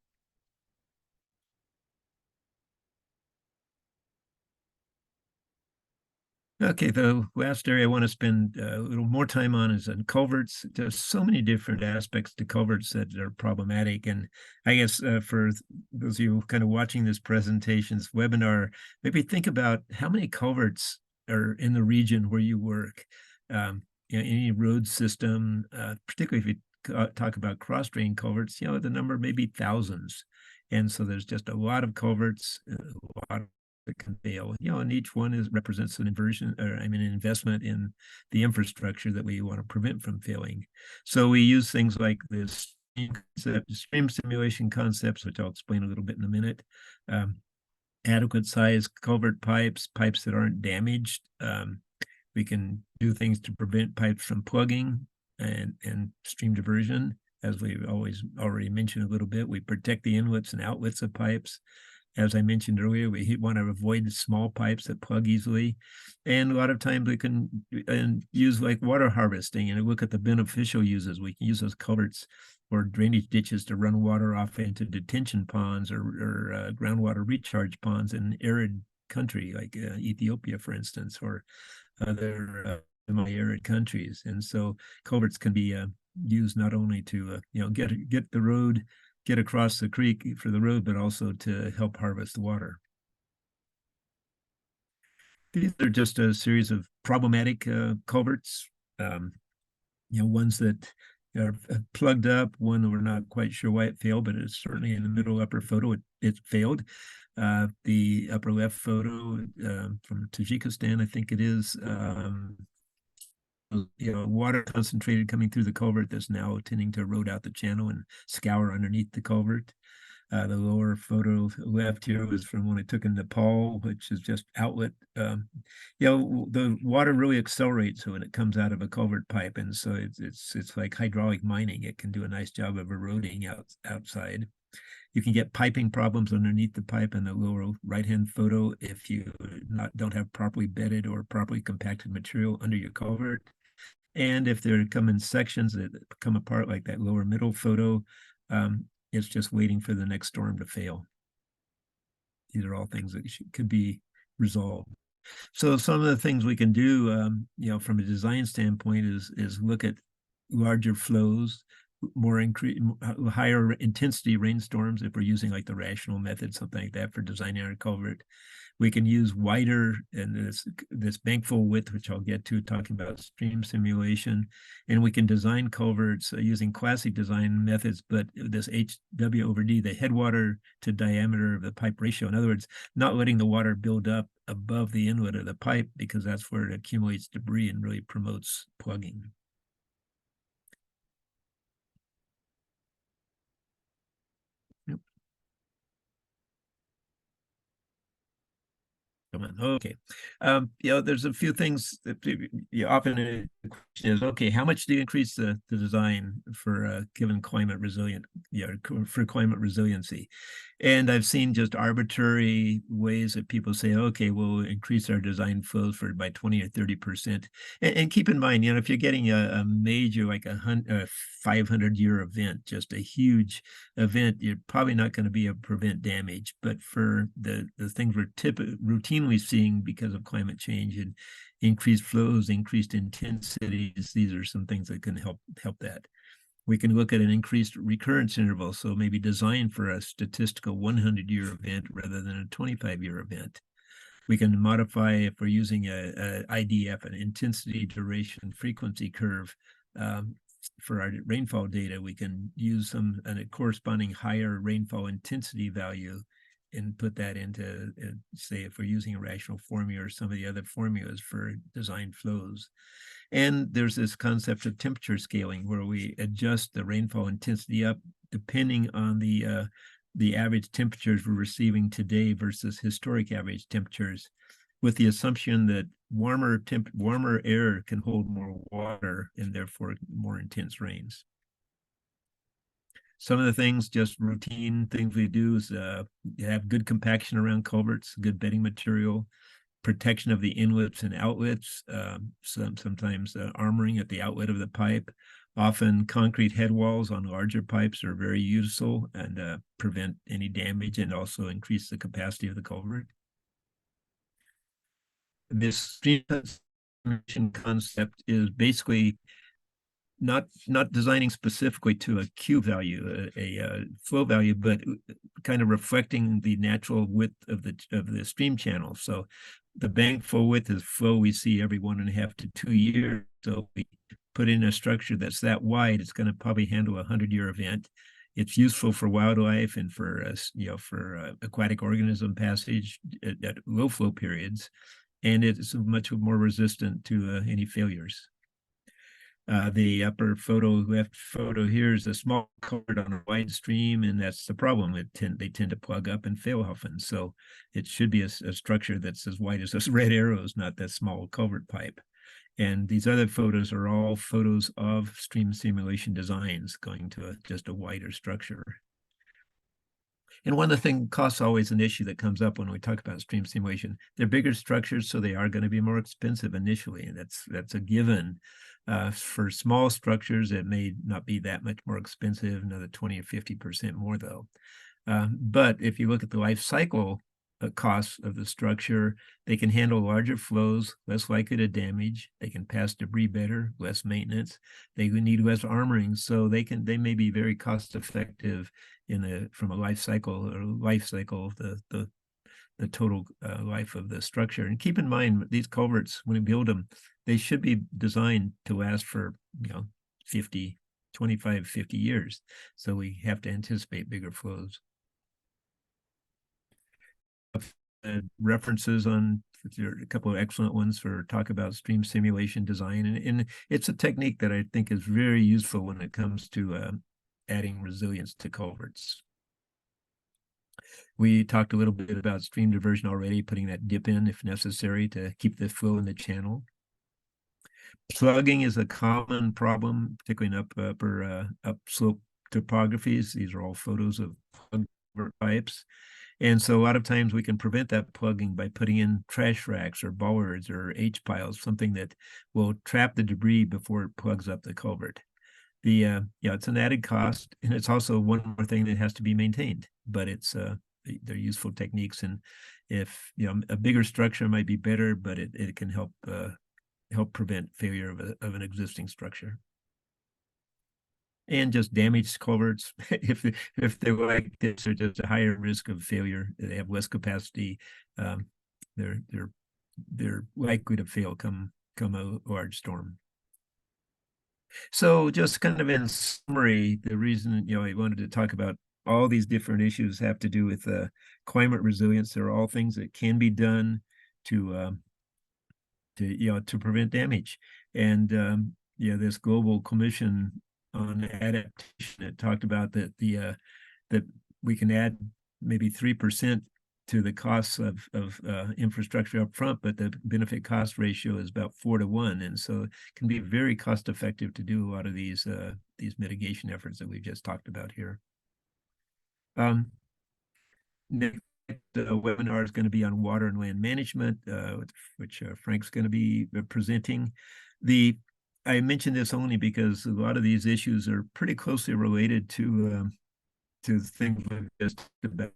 Okay, the last area I want to spend a little more time on is on culverts. There's so many different aspects to culverts that are problematic. And I guess for those of you kind of watching this presentation's webinar, maybe think about how many culverts are in the region where you work. You know, any road system, particularly if you talk about cross-drain culverts, you know, the number may be thousands. And so there's just a lot of culverts, a lot of that can fail, you know, and each one represents an an investment in the infrastructure that we want to prevent from failing. So we use things like this stream simulation concepts, which I'll explain a little bit in a minute. Adequate size culvert pipes that aren't damaged. We can do things to prevent pipes from plugging and stream diversion. As we've already mentioned a little bit, we protect the inlets and outlets of pipes. As I mentioned earlier, we want to avoid small pipes that plug easily. And a lot of times we can use like water harvesting and look at the beneficial uses. We can use those culverts or drainage ditches to run water off into detention ponds or groundwater recharge ponds in arid country like Ethiopia, for instance, or other semi-arid countries. And so culverts can be used not only to get the road, get across the creek for the road, but also to help harvest the water. These are just a series of problematic culverts, ones that are plugged up, one we're not quite sure why it failed, but it's certainly in the middle upper photo, it failed. The upper left photo from Tajikistan, I think it is, water concentrated coming through the culvert that's now tending to erode out the channel and scour underneath the culvert. The lower photo left here was from when I took in Nepal, which is just outlet. The water really accelerates when it comes out of a culvert pipe, and so it's like hydraulic mining. It can do a nice job of eroding outside. You can get piping problems underneath the pipe in the lower right-hand photo if you don't have properly bedded or properly compacted material under your culvert. And if they come in sections that come apart like that lower middle photo, it's just waiting for the next storm to fail. These are all things that could be resolved. So some of the things we can do, from a design standpoint is look at larger flows, higher intensity rainstorms if we're using like the rational method, something like that for designing our culvert. We can use wider and this bankful width, which I'll get to talking about stream simulation, and we can design culverts using classic design methods, but this HW/D, the headwater to diameter of the pipe ratio. In other words, not letting the water build up above the inlet of the pipe because that's where it accumulates debris and really promotes plugging. Okay. There's a few things that often the question is, okay, how much do you increase the design for a given climate for climate resiliency? And I've seen just arbitrary ways that people say, okay, we'll increase our design flows by 20 or 30%. And keep in mind, if you're getting a major, like a 500-year event, just a huge event, you're probably not going to be able to prevent damage. But for the things we're routinely seeing because of climate change and increased flows, increased intensities, these are some things that can help that. We can look at an increased recurrence interval, so maybe design for a statistical 100-year event rather than a 25-year event. We can modify if we're using a IDF, an intensity, duration, frequency curve. For our rainfall data, we can use a corresponding higher rainfall intensity value and put that into, say, if we're using a rational formula or some of the other formulas for design flows. And there's this concept of temperature scaling where we adjust the rainfall intensity up depending on the average temperatures we're receiving today versus historic average temperatures, with the assumption that warmer air can hold more water and therefore more intense rains. Some of the things, just routine things we do, is have good compaction around culverts, good bedding material, protection of the inlets and outlets, sometimes armoring at the outlet of the pipe. Often concrete head walls on larger pipes are very useful and prevent any damage and also increase the capacity of the culvert. This stream concept is basically not designing specifically to a Q value, a flow value, but kind of reflecting the natural width of the stream channel. So the bank flow width is flow we see every 1.5 to 2 years. So we put in a structure that's that wide, it's going to probably handle a 100-year event. It's useful for wildlife and for aquatic organism passage at low flow periods, and it's much more resistant to any failures. The upper left photo here is a small culvert on a wide stream, and that's the problem. They tend to plug up and fail often. So it should be a structure that's as wide as those red arrows, not that small culvert pipe. And these other photos are all photos of stream simulation designs going to just a wider structure. And one of the things, costs always an issue that comes up when we talk about stream simulation. They're bigger structures, so they are going to be more expensive initially, and that's a given. For small structures, it may not be that much more expensive, another 20 or 50% more though. But if you look at the life cycle costs of the structure, they can handle larger flows, less likely to damage. They can pass debris better, less maintenance. They need less armoring, so they may be very cost effective from a life cycle the total life of the structure. And keep in mind, these culverts, when we build them, they should be designed to last for 25, 50 years. So we have to anticipate bigger flows. References on a couple of excellent ones for talk about stream simulation design, and it's a technique that I think is very useful when it comes to adding resilience to culverts. We talked a little bit about stream diversion already, putting that dip in if necessary to keep the flow in the channel. Plugging is a common problem, particularly in upslope topographies. These are all photos of plug pipes. And so a lot of times we can prevent that plugging by putting in trash racks or bollards or H-piles, something that will trap the debris before it plugs up the culvert. It's an added cost, and it's also one more thing that has to be maintained, but they're useful techniques. And if a bigger structure might be better, but it can help prevent failure of an existing structure. And just damaged culverts, if they're like this, are just a higher risk of failure. They have less capacity. They're likely to fail come a large storm. So just kind of in summary, the reason I wanted to talk about all these different issues have to do with climate resilience. They're all things that can be done to prevent damage. And this global commission on adaptation, it talked about that that we can add maybe 3% to the costs of infrastructure up front, but the benefit cost ratio is about 4 to 1, and so it can be very cost effective to do a lot of these mitigation efforts that we've just talked about here. The webinar is going to be on water and land management, which Frank's going to be presenting. I mentioned this only because a lot of these issues are pretty closely related to things we've just about.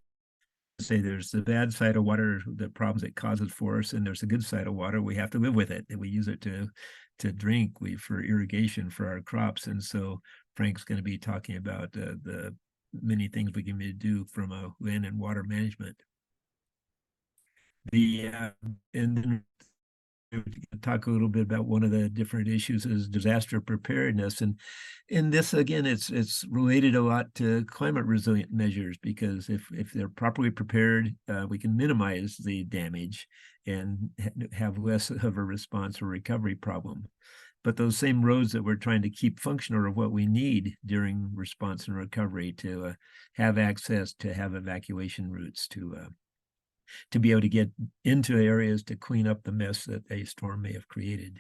Say there's the bad side of water, the problems it causes for us, and there's the good side of water. We have to live with it, and we use it to drink, for irrigation for our crops. And so Frank's going to be talking about the many things we can do from a land and water management. And then talk a little bit about one of the different issues is disaster preparedness, and in this again it's related a lot to climate resilient measures, because if they're properly prepared, we can minimize the damage and have less of a response or recovery problem. But those same roads that we're trying to keep functional are what we need during response and recovery to have access, to have evacuation routes, to be able to get into areas to clean up the mess that a storm may have created.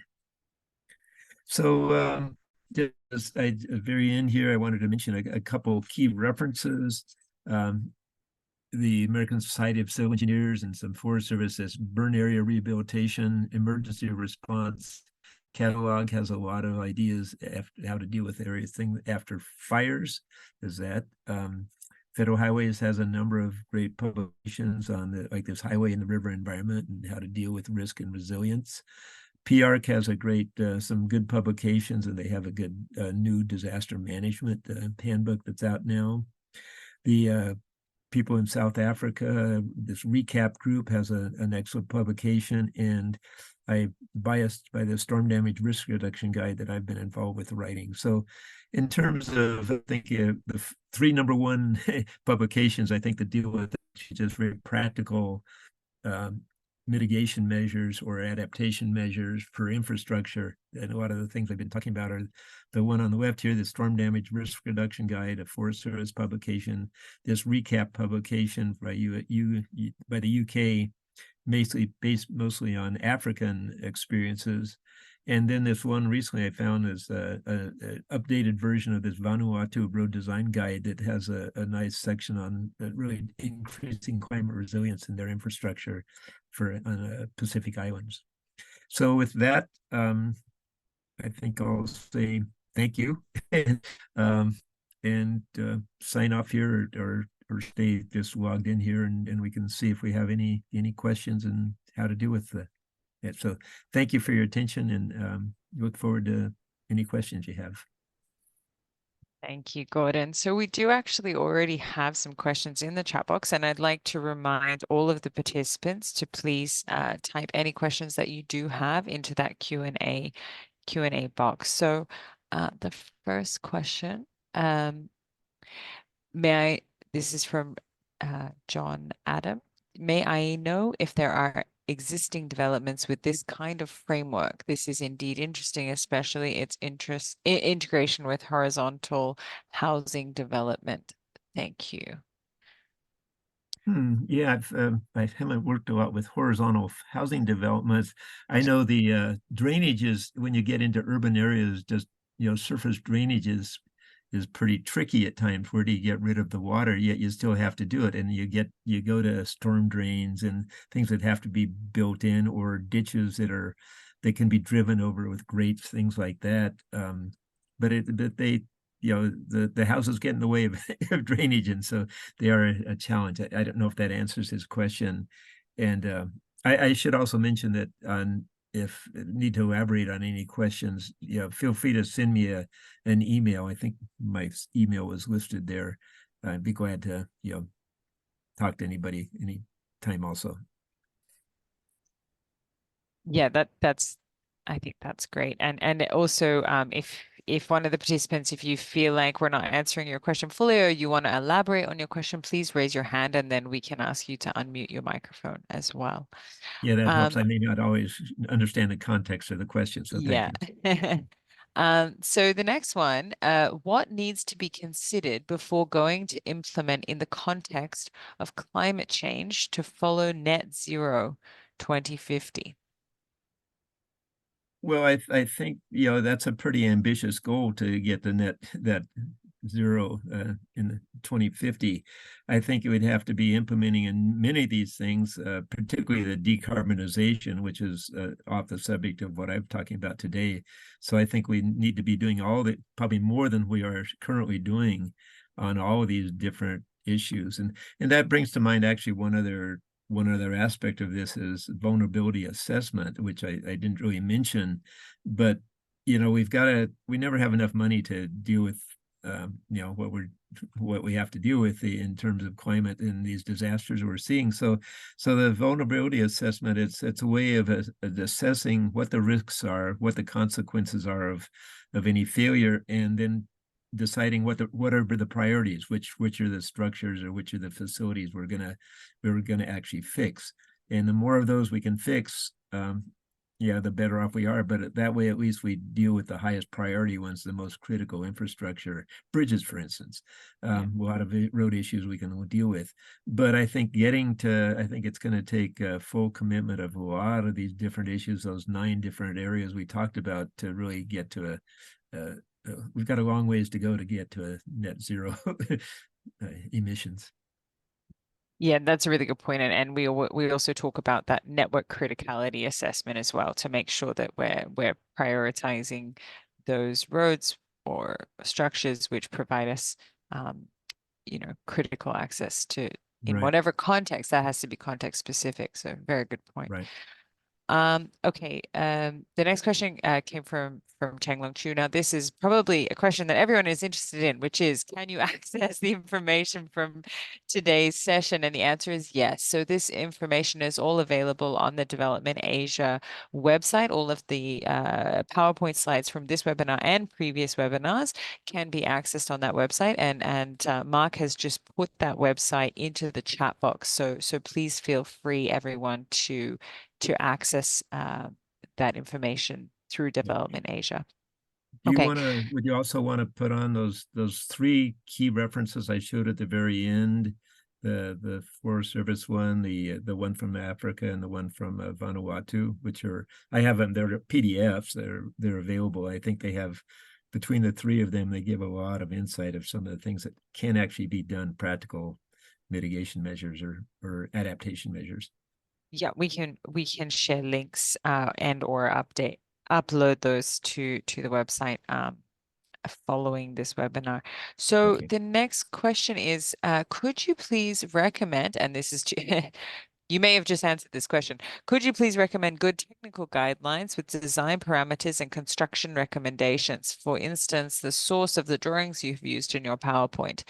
So just at the very end here, I wanted to mention a couple key references. The American Society of Civil Engineers and some Forest Services burn area rehabilitation, emergency response catalog has a lot of ideas how to deal with areas after fires. Is that Federal Highways has a number of great publications on like this highway and the river environment and how to deal with risk and resilience. PARC has a great, some good publications, and they have a good new disaster management handbook that's out now. The people in South Africa, this recap group has an excellent publication, and I'm biased by the storm damage risk reduction guide that I've been involved with writing. So in terms of, I think the three number one publications, I think that deal with just very practical mitigation measures or adaptation measures for infrastructure. And a lot of the things I've been talking about are the one on the left here, the Storm Damage Risk Reduction Guide, a Forest Service publication, this recap publication by by the UK, based mostly on African experiences. And then this one recently I found is an updated version of this Vanuatu Road Design Guide that has a nice section on really increasing climate resilience in their infrastructure on Pacific Islands. So with that, I think I'll say thank you and sign off here or stay just logged in here, and we can see if we have any questions and how to deal with it. So thank you for your attention, and look forward to any questions you have. Thank you, Gordon. So we do actually already have some questions in the chat box, and I'd like to remind all of the participants to please type any questions that you do have into that Q&A box. So the first question, this is from John Adam. May I know if there are existing developments with this kind of framework? This is indeed interesting, especially its integration with horizontal housing development. Thank you. Yeah, I haven't worked a lot with horizontal housing developments. I know the drainage is, when you get into urban areas, just surface drainage is pretty tricky at times. Where do you get rid of the water? Yet you still have to do it, and you go to storm drains and things that have to be built in, or ditches that can be driven over with grates, things like that. But they the houses get in the way of drainage, and so they are a challenge. I don't know if that answers his question. And I should also mention that if need to elaborate on any questions, feel free to send me an email. I think my email was listed there. I'd be glad to talk to anybody anytime also. Yeah, I think that's great. And also if one of the participants, if you feel like we're not answering your question fully or you want to elaborate on your question, please raise your hand and then we can ask you to unmute your microphone as well. Yeah, that helps. I may not always understand the context of the question, so thank you. So the next one, what needs to be considered before going to implement in the context of climate change to follow net zero 2050? Well, I think that's a pretty ambitious goal to get the that zero in 2050. I think it would have to be implementing in many of these things, particularly the decarbonization, which is off the subject of what I'm talking about today. So I think we need to be doing probably more than we are currently doing on all of these different issues. And that brings to mind actually one other aspect of this is vulnerability assessment, which I didn't really mention, but we never have enough money to deal with what we have to deal with in terms of climate and these disasters we're seeing. So the vulnerability assessment, it's a way of assessing what the risks are, what the consequences are of any failure, and then deciding what are the priorities, which are the structures or which are the facilities we're gonna actually fix. And the more of those we can fix, the better off we are. But that way, at least we deal with the highest priority ones, the most critical infrastructure, bridges, for instance. A lot of road issues we can deal with. But I think I think it's going to take full commitment of a lot of these different issues, those 9 different areas we talked about, to really get to we've got a long ways to go to get to a net zero emissions. Yeah, that's a really good point. And we also talk about that network criticality assessment as well, to make sure that we're prioritizing those roads or structures which provide us critical access to, in whatever context. That has to be context specific. So very good point. Right. Okay. The next question came from Changlong Chu. Now, this is probably a question that everyone is interested in, which is, can you access the information from today's session? And the answer is yes. So this information is all available on the Development Asia website. All of the PowerPoint slides from this webinar and previous webinars can be accessed on that website. And Mark has just put that website into the chat box. So please feel free, everyone, to access that information through Development Asia. Would you also want to put on those 3 key references I showed at the very end? The Forest Service one, the one from Africa, and the one from Vanuatu, which I have them. They're PDFs. They're available. I think they have, between the 3 of them, they give a lot of insight of some of the things that can actually be done, practical mitigation measures or adaptation measures. Yeah, we can share links and or upload those to the website following this webinar. So the next question is, could you please recommend, and this is you may have just answered this question, could you please recommend good technical guidelines with design parameters and construction recommendations? For instance, the source of the drawings you've used in your PowerPoint.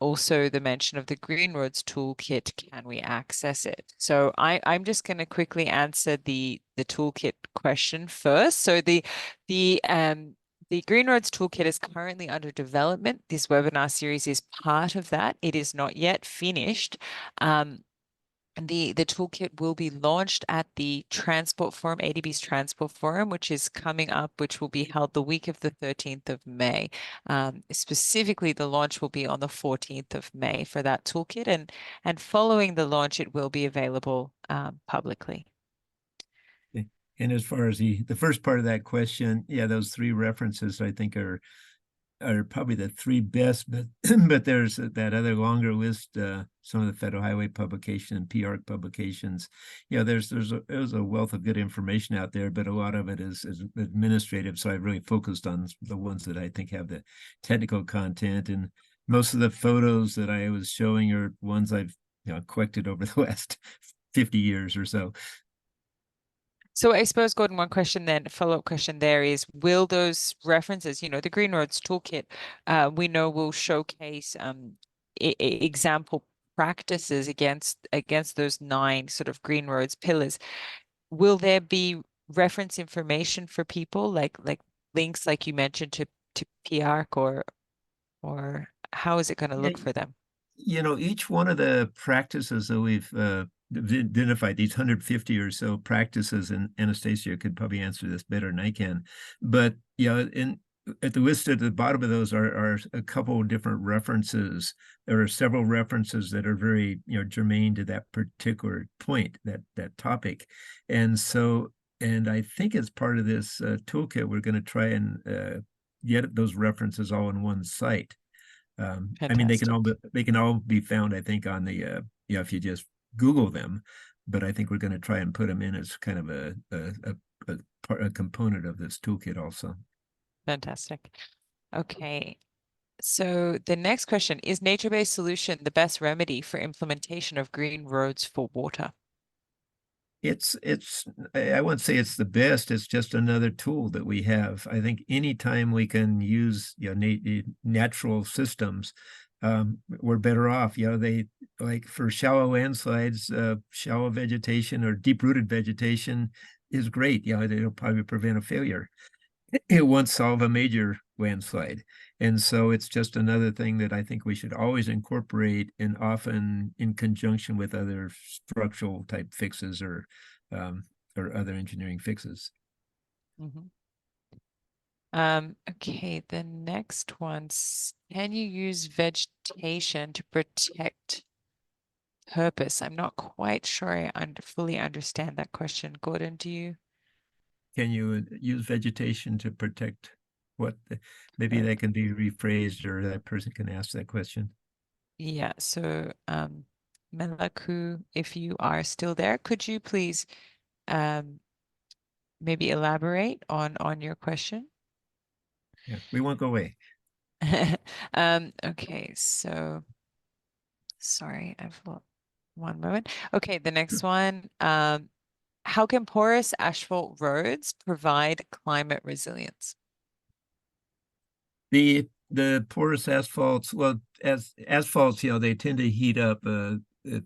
Also the mention of the Green Roads Toolkit, can we access it? So I'm just going to quickly answer the toolkit question first. So the Green Roads Toolkit is currently under development. This webinar series is part of that. It is not yet finished. The toolkit will be launched at the Transport Forum, ADB's Transport Forum, which is coming up, which will be held the week of the 13th of May. Specifically, the launch will be on the 14th of May for that toolkit. And following the launch, it will be available publicly. And as far as the first part of that question, those 3 references I think are probably the 3 best, but but there's that other longer list, some of the Federal Highway publication and PARC publications. There's a wealth of good information out there, but a lot of it is administrative. So I've really focused on the ones that I think have the technical content, and most of the photos that I was showing are ones I've collected over the last 50 years or so. So I suppose, Gordon, one question then, follow-up question there is, will those references, the Green Roads Toolkit, we know will showcase example practices against those 9 sort of green roads pillars. Will there be reference information for people, like links, like you mentioned, to PARC, or how is it going to look for them? Each one of the practices that we've identified, these 150 or so practices, and Anastasia could probably answer this better than I can, but at the list at the bottom of those are a couple of different references. There are several references that are very germane to that particular point, that topic. And I think as part of this toolkit, we're going to try and get those references all in one site. I mean, they can all be found, I think, on the if you just Google them, but I think we're going to try and put them in as kind of a component of this toolkit also. Fantastic. Okay. So the next question, is nature-based solution the best remedy for implementation of green roads for water? it's I wouldn't say it's the best. It's just another tool that we have. I think anytime we can use natural systems, we're better off. They like for shallow landslides, shallow vegetation or deep-rooted vegetation is great. It'll probably prevent a failure. It won't solve a major landslide. And so it's just another thing that I think we should always incorporate, and often in conjunction with other structural type fixes or other engineering fixes. Mhm. Okay, the next one's, can you use vegetation to protect purpose? I'm not quite sure I fully understand that question. Gordon, do you? Can you use vegetation to protect what? Maybe that can be rephrased, or that person can ask that question. Yeah, so Melaku, if you are still there, could you please maybe elaborate on your question? Yeah, we won't go away. Okay, so sorry, I've got one moment. Okay, the next one. How can porous asphalt roads provide climate resilience? The porous asphalts, well, as asphalts, they tend to heat up.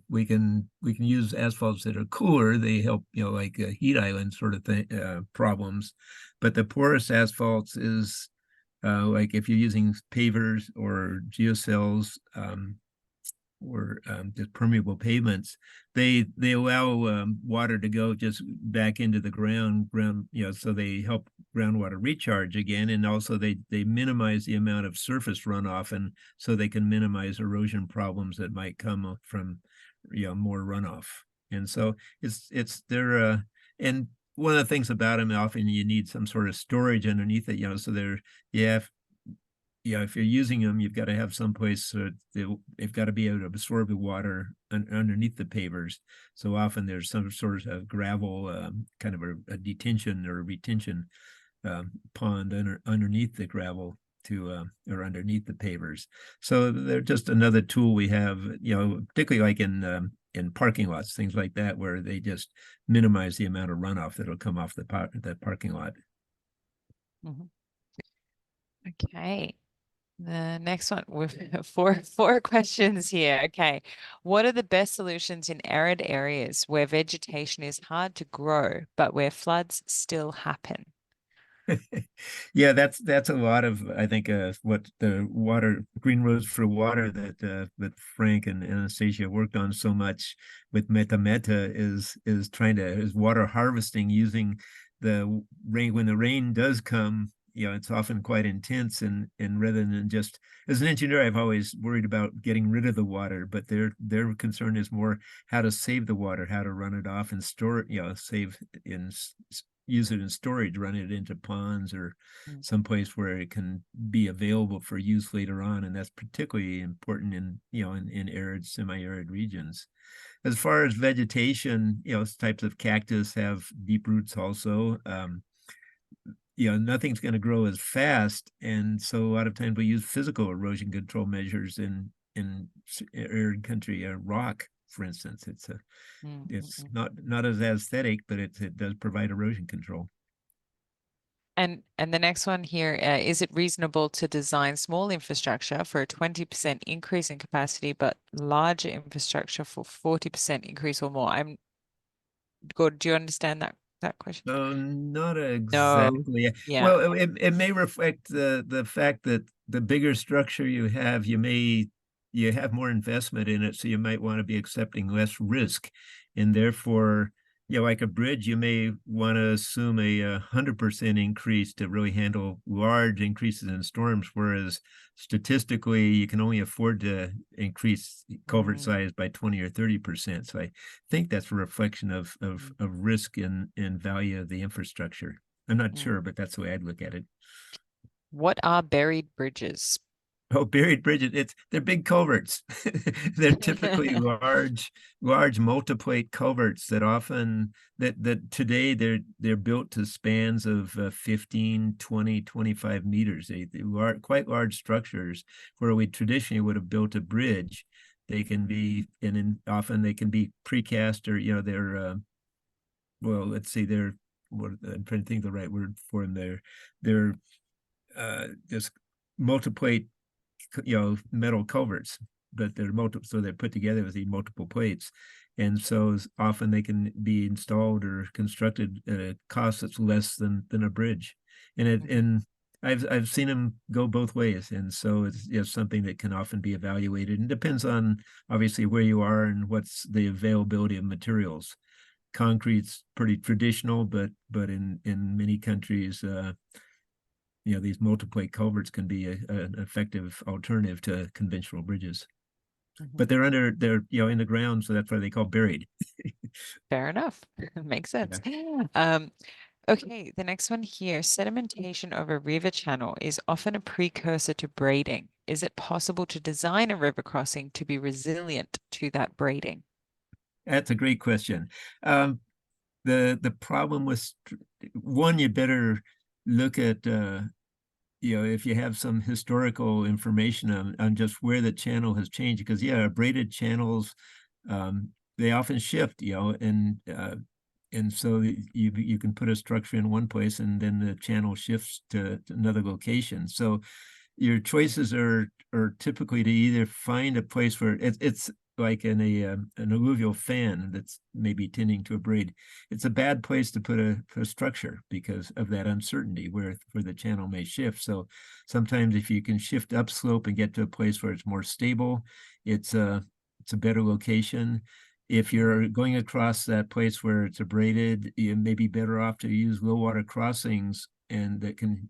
We can use asphalts that are cooler. They help, like heat island sort of thing problems. But the porous asphalts is like if you're using pavers or geocells, or just permeable pavements, they allow water to go just back into the ground, so they help groundwater recharge again, and also they minimize the amount of surface runoff, and so they can minimize erosion problems that might come from more runoff. And so it's they're and one of the things about them, often you need some sort of storage underneath it, so if you're using them, you've got to have some place, so they've got to be able to absorb the water underneath the pavers. So often there's some sort of gravel, kind of a detention or a retention pond underneath the gravel or underneath the pavers. So they're just another tool we have, particularly like in parking lots, things like that, where they just minimize the amount of runoff that'll come off the parking lot. Mhm. Okay. The next one with four questions here. Okay. What are the best solutions in arid areas where vegetation is hard to grow, but where floods still happen? Yeah, that's a lot of, I think, what the Green Roads for Water that Frank and Anastasia worked on so much with Meta is water harvesting using the rain. When the rain does come, it's often quite intense, and rather than just, as an engineer, I've always worried about getting rid of the water, but their concern is more how to save the water, how to run it off and store it, use it in storage, run it into ponds or someplace where it can be available for use later on. And that's particularly important in arid, semi-arid regions. As far as vegetation, types of cactus have deep roots also. Nothing's going to grow as fast. And so a lot of times we use physical erosion control measures in arid country, rock, for instance. It's not as aesthetic, but it does provide erosion control. And the next one here, is it reasonable to design small infrastructure for a 20% increase in capacity, but larger infrastructure for 40% increase or more? Good. Do you understand that question? Not No. exactly. Yeah. Well, it may reflect the fact that the bigger structure you have, you have more investment in it, so you might want to be accepting less risk, and therefore, like a bridge, you may want to assume a 100% increase to really handle large increases in storms, whereas statistically, you can only afford to increase culvert size by 20 or 30%. So I think that's a reflection of risk and value of the infrastructure. I'm not sure, but that's the way I'd look at it. What are buried bridges? Oh, buried bridges, they're big culverts. They're typically large multiplate culverts that often that today they're built to spans of 15, 20, 25 meters. They are quite large structures where we traditionally would have built a bridge. They can be, often they can be precast, or well, let's see, I'm trying to think of the right word for them. They're just multi-plate, metal culverts, but they're so they're put together with these multiple plates. And so often they can be installed or constructed at a cost that's less than a bridge. And I've seen them go both ways. And so it's something that can often be evaluated, and depends on obviously where you are and what's the availability of materials. Concrete's pretty traditional, but in many countries, these multi-plate culverts can be an effective alternative to conventional bridges. But they're in the ground, so that's why they call buried. Fair enough. Makes sense. Okay, the next one here. Sedimentation of a river channel is often a precursor to braiding. Is it possible to design a river crossing to be resilient to that braiding? That's a great question. The problem with one, you better look at if you have some historical information on just where the channel has changed, because braided channels, they often shift, and so you can put a structure in one place and then the channel shifts to another location. So your choices are typically to either find a place where it's like in an alluvial fan that's maybe tending to a braid. It's a bad place to put a structure because of that uncertainty where the channel may shift. So sometimes if you can shift upslope and get to a place where it's more stable, it's a better location. If you're going across that place where it's abraded, you may be better off to use low water crossings, and that can,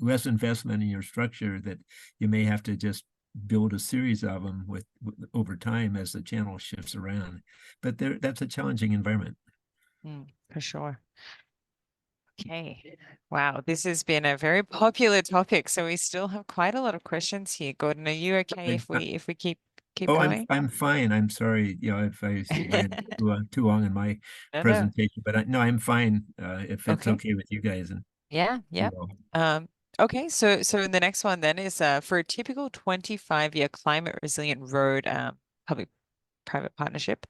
less investment in your structure, that you may have to just build a series of them with over time as the channel shifts around. But that's a challenging environment. For sure. Okay. Wow, this has been a very popular topic. So we still have quite a lot of questions here. Gordon, are you okay if we keep Oh, going? I'm fine. I'm sorry, if I went too long in my No, no. presentation, but I'm fine if it's Okay. okay with you guys. And Yeah, yeah. Okay, so the next one then is for a typical 25-year climate resilient road public-private partnership,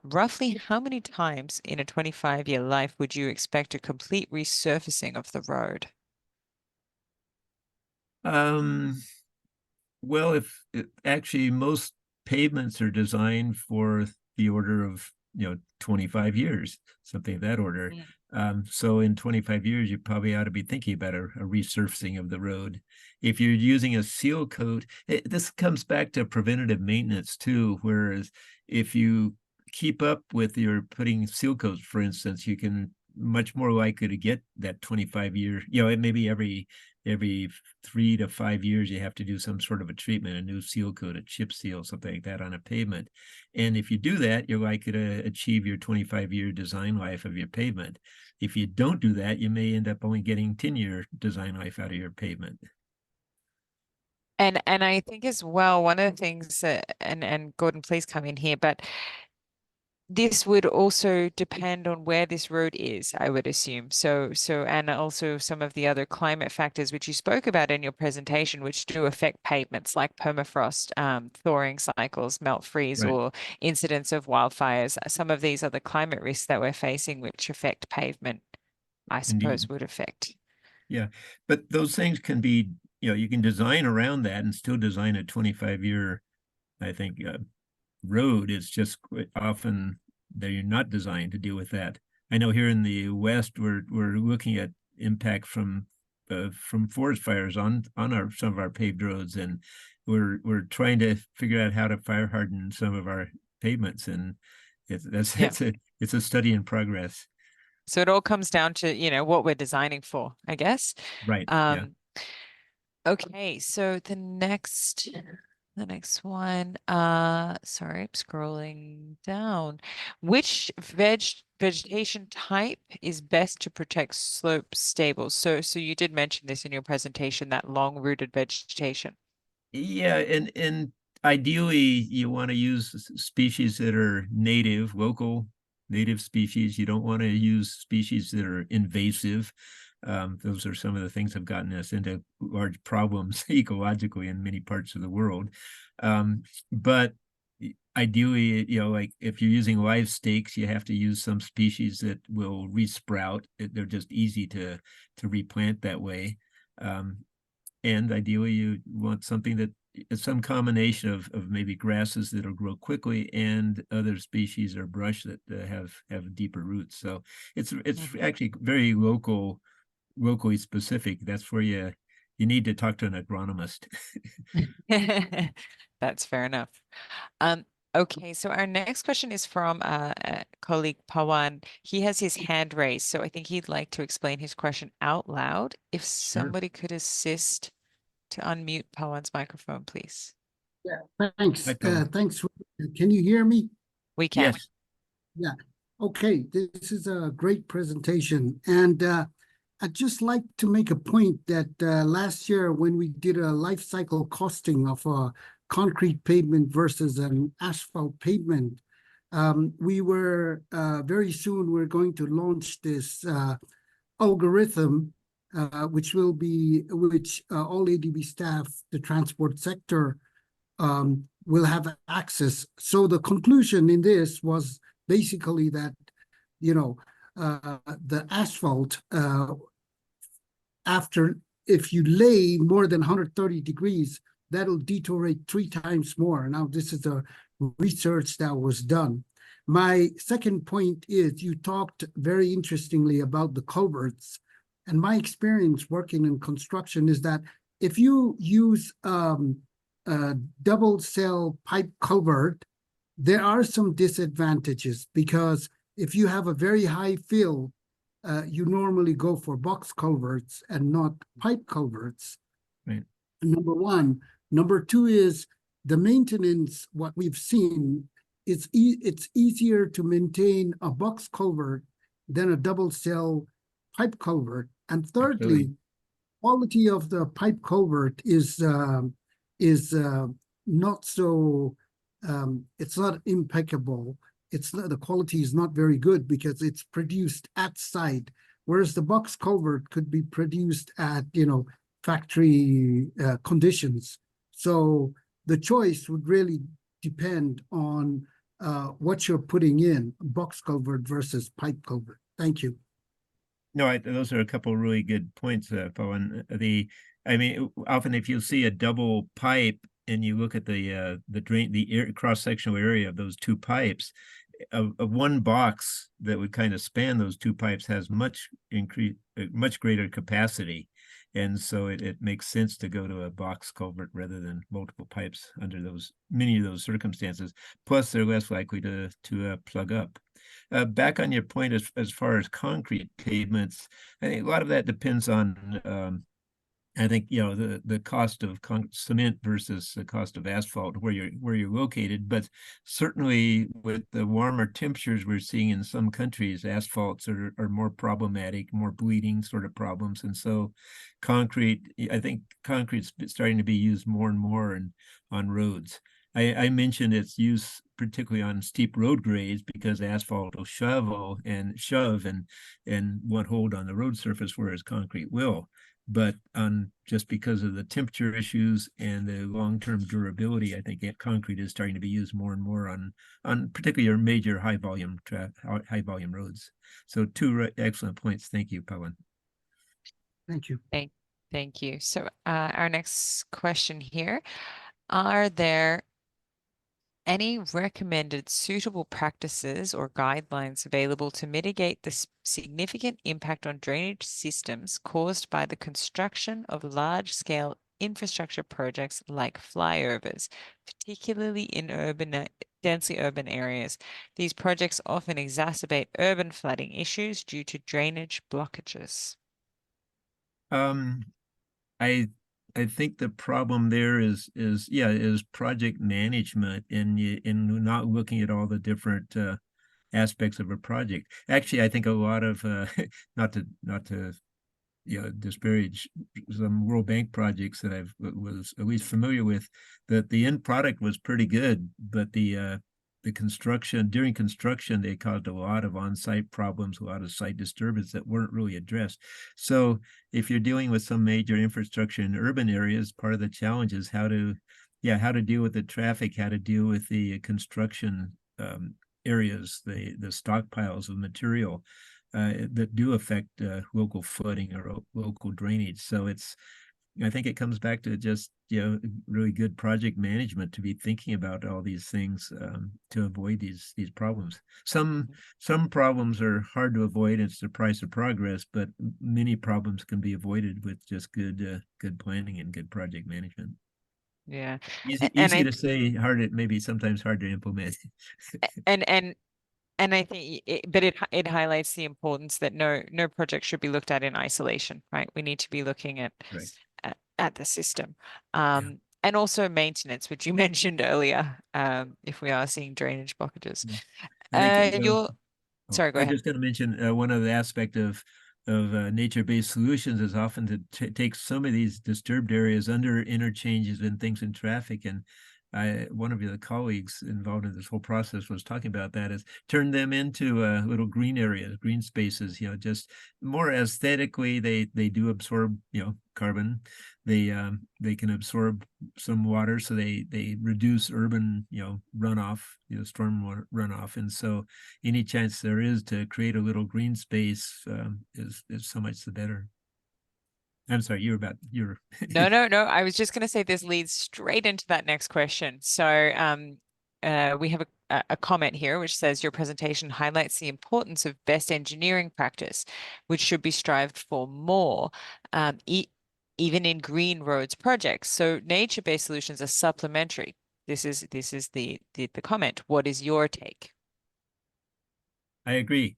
roughly how many times in a 25-year life would you expect a complete resurfacing of the road? Well, actually most pavements are designed for the order of 25 years, something of that order. So in 25 years, you probably ought to be thinking about a resurfacing of the road. If you're using a seal coat, this comes back to preventative maintenance too. Whereas if you keep up with your putting seal coats, for instance, you can much more likely to get that 25-year. It may be every 3 to 5 years, you have to do some sort of a treatment, a new seal coat, a chip seal, something like that on a pavement. And if you do that, you're likely to achieve your 25-year design life of your pavement. If you don't do that, you may end up only getting 10-year design life out of your pavement. And I think as well, one of the things that, and Gordon, please come in here, but this would also depend on where this road is, I would assume. And also some of the other climate factors which you spoke about in your presentation, which do affect pavements like permafrost, thawing cycles, melt freeze, Right. or incidents of wildfires. Some of these are the climate risks that we're facing, which affect pavement, I Indeed. suppose, would affect. Yeah, but those things can be, you can design around that and still design a 25-year, I think, road. Is just often they're not designed to deal with that. I know here in the West, we're looking at impact from forest fires on some of our paved roads, and we're trying to figure out how to fire harden some of our pavements, and it's a study in progress. So it all comes down to, what we're designing for, I guess. Right. Yeah. Okay, so the next one, sorry, I'm scrolling down. Which vegetation type is best to protect slope stable? So you did mention this in your presentation, that long-rooted vegetation. Yeah, and ideally you want to use species that are local native species. You don't want to use species that are invasive. Those are some of the things that have gotten us into large problems ecologically in many parts of the world. But ideally, like if you're using live stakes, you have to use some species that will resprout. They're just easy to replant that way. And ideally, you want something that is some combination of maybe grasses that'll grow quickly and other species or brush that have deeper roots. So it's actually very locally specific. That's where you need to talk to an agronomist. That's fair enough. Okay, so our next question is from a colleague Pawan. He has his hand raised, so I think he'd like to explain his question out loud. If somebody could assist to unmute Pawan's microphone, please. Yeah, thanks. Hi, Pawan. Thanks. Can you hear me? We can. Yes. Yeah. Okay, this is a great presentation. And I'd just like to make a point that last year when we did a life cycle costing of a concrete pavement versus an asphalt pavement, we were very soon we're going to launch this algorithm, which all ADB staff, the transport sector, will have access. So the conclusion in this was basically that, the asphalt, if you lay more than 130 degrees, that'll deteriorate 3 times more. Now, this is a research that was done. My second point is you talked very interestingly about the culverts. And my experience working in construction is that if you use a double cell pipe culvert, there are some disadvantages because if you have a very high fill, you normally go for box culverts and not pipe culverts. Right. Number one. Number two is the maintenance. What we've seen is it's easier to maintain a box culvert than a double cell pipe culvert. And thirdly, Absolutely. quality of the pipe culvert is not so, it's not impeccable. The quality is not very good because it's produced at site, whereas the box culvert could be produced at, factory conditions. So the choice would really depend on what you're putting in, box culvert versus pipe culvert. Thank you. No, those are a couple of really good points, Pawan. Often if you see a double pipe and you look at the cross-sectional area of those two pipes, of one box that would kind of span those two pipes has much greater capacity. And so it makes sense to go to a box culvert rather than multiple pipes under many of those circumstances. Plus, they're less likely to plug up. Back on your point as far as concrete pavements, I think a lot of that depends on I think the cost of cement versus the cost of asphalt where you're located, but certainly with the warmer temperatures we're seeing in some countries, asphalts are more problematic, more bleeding sort of problems, and so I think concrete's starting to be used more and more on roads. I mentioned its use particularly on steep road grades because asphalt will shove and won't hold on the road surface, whereas concrete will. But just because of the temperature issues and the long-term durability, I think concrete is starting to be used more and more on particularly your major high volume roads. So two excellent points. Thank you, Pawan. Thank you. Thank you. So our next question here, are there any recommended suitable practices or guidelines available to mitigate the significant impact on drainage systems caused by the construction of large-scale infrastructure projects like flyovers, particularly in densely urban areas? These projects often exacerbate urban flooding issues due to drainage blockages. I think the problem there is project management and not looking at all the different aspects of a project. Actually, I think a lot of not to disparage some World Bank projects that I was at least familiar with, that the end product was pretty good, but during construction, they caused a lot of on-site problems, a lot of site disturbance that weren't really addressed. So if you're dealing with some major infrastructure in urban areas, part of the challenge is how to yeah, how to deal with the traffic, how to deal with the construction areas, the stockpiles of material that do affect local flooding or local drainage. So I think it comes back to just, really good project management to be thinking about all these things to avoid these problems. Some problems are hard to avoid. It's the price of progress, but many problems can be avoided with just good planning and good project management. Yeah. Easy to say, maybe sometimes hard to implement. And I think but it highlights the importance that no project should be looked at in isolation, right? We need to be looking at at the system. And also maintenance, which you mentioned earlier, if we are seeing drainage blockages. I think, sorry, go I'm ahead. just going to mention one of the aspect of nature-based solutions is often to take some of these disturbed areas under interchanges and things in traffic. And one of the colleagues involved in this whole process was talking about that, is turn them into little green areas, green spaces, just more aesthetically, they do absorb, carbon. They can absorb some water, so they reduce urban, runoff, storm runoff. And so any chance there is to create a little green space is so much the better. I'm sorry, you're No. I was just going to say this leads straight into that next question. So we have a comment here which says your presentation highlights the importance of best engineering practice, which should be strived for more, even in green roads projects. So nature-based solutions are supplementary. This is the comment. What is your take? I agree.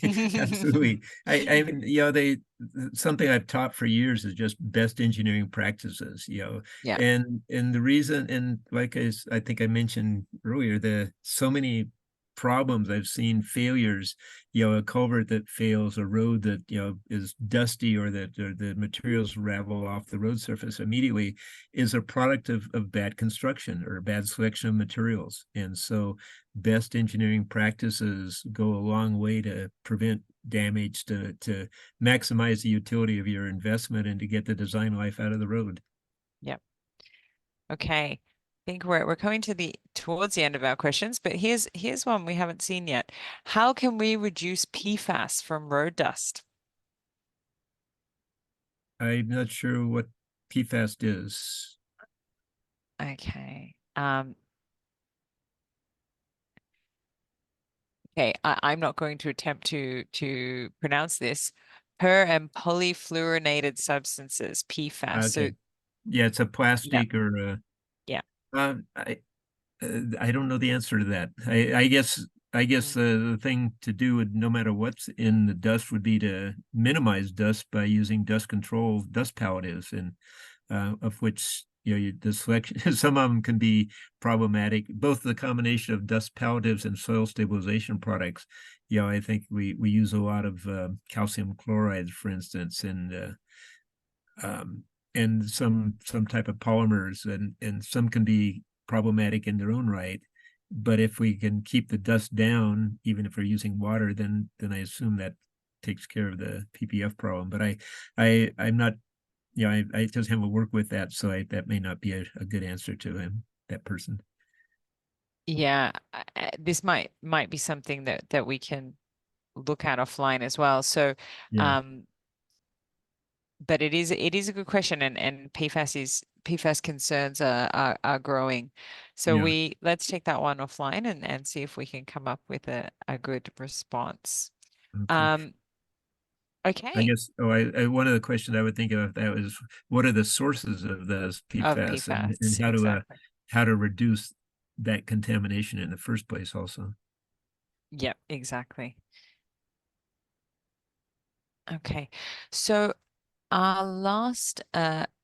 Absolutely. I mean, something I've taught for years is just best engineering practices, Yeah. and the reason, and like I think I mentioned earlier, so many problems I've seen, failures, a culvert that fails, a road that, is dusty, or that the materials ravel off the road surface immediately, is a product of bad construction or bad selection of materials. And so best engineering practices go a long way to prevent damage, to maximize the utility of your investment, and to get the design life out of the road. Yep. Okay. I think we're coming towards the end of our questions, but here's one we haven't seen yet. How can we reduce PFAS from road dust? I'm not sure what PFAS is. Okay. Okay, I'm not going to attempt to pronounce this. Per and polyfluorinated substances, PFAS. So Okay. Yeah, it's a plastic or yeah. I don't know the answer to that. I guess the thing to do, no matter what's in the dust, would be to minimize dust by using dust control, dust palliatives, and of which, the selection, some of them can be problematic. Both the combination of dust palliatives and soil stabilization products. I think we use a lot of calcium chloride, for instance, and some type of polymers, and some can be problematic in their own right. But if we can keep the dust down, even if we're using water, then I assume that takes care of the PPF problem. But I'm not, I just haven't worked with that, so that may not be a good answer to that person. Yeah, this might be something that we can look at offline as well. So, Yeah. But it is a good question, and PFAS concerns are growing. So Yeah. let's take that one offline and see if we can come up with a good response. Okay. I Okay. guess, one of the questions I would think of that was, what are the sources of those Of PFAS, and PFAS, how to exactly. how to reduce that contamination in the first place also. Yep, exactly. Okay. So our last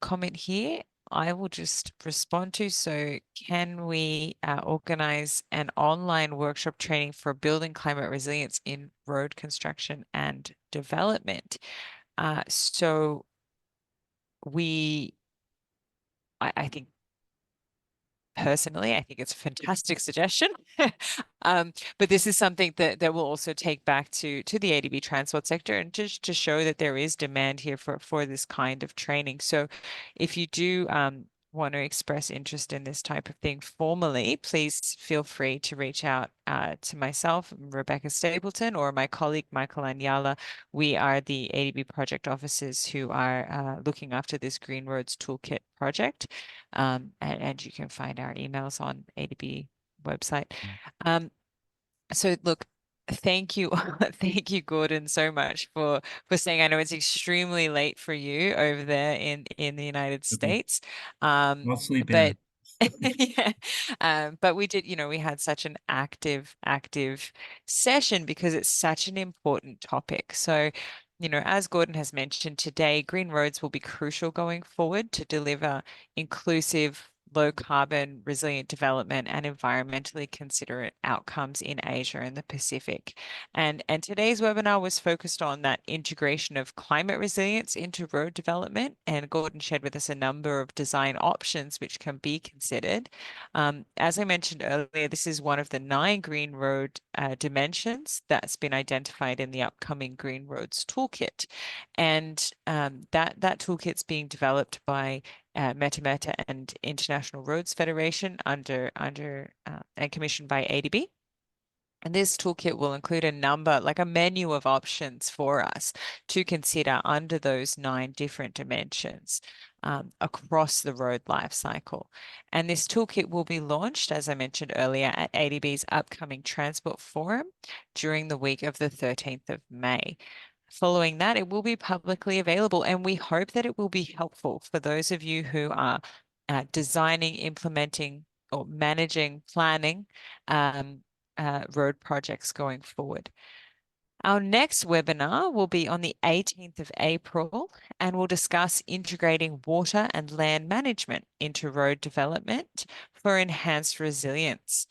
comment here, I will just respond to. So can we organize an online workshop training for building climate resilience in road construction and development? So I think personally, I think it's a fantastic suggestion. But this is something that we'll also take back to the ADB transport sector, and just to show that there is demand here for this kind of training. So if you do want to express interest in this type of thing formally, please feel free to reach out to myself, Rebecca Stapleton, or my colleague, Michael Anyala. We are the ADB project officers who are looking after this Green Roads Toolkit project. And you can find our emails on ADB website. So look, thank you, thank you, Gordon, so much for saying. I know it's extremely late for you over there in the United States. I'll sleep but in. yeah, but we did, we had such an active session because it's such an important topic. So, as Gordon has mentioned today, green roads will be crucial going forward to deliver inclusive, low carbon, resilient development and environmentally considerate outcomes in Asia and the Pacific. And today's webinar was focused on that integration of climate resilience into road development. And Gordon shared with us a number of design options which can be considered. As I mentioned earlier, this is one of the 9 green road dimensions that's been identified in the upcoming Green Roads Toolkit. And that toolkit's being developed by Meta and International Roads Federation under and commissioned by ADB. And this toolkit will include a menu of options for us to consider under those 9 different dimensions across the road life cycle. And this toolkit will be launched, as I mentioned earlier, at ADB's upcoming Transport Forum during the week of the 13th of May. Following that, it will be publicly available, and we hope that it will be helpful for those of you who are designing, implementing, or managing, planning road projects going forward. Our next webinar will be on the 18th of April, and we'll discuss integrating water and land management into road development for enhanced resilience.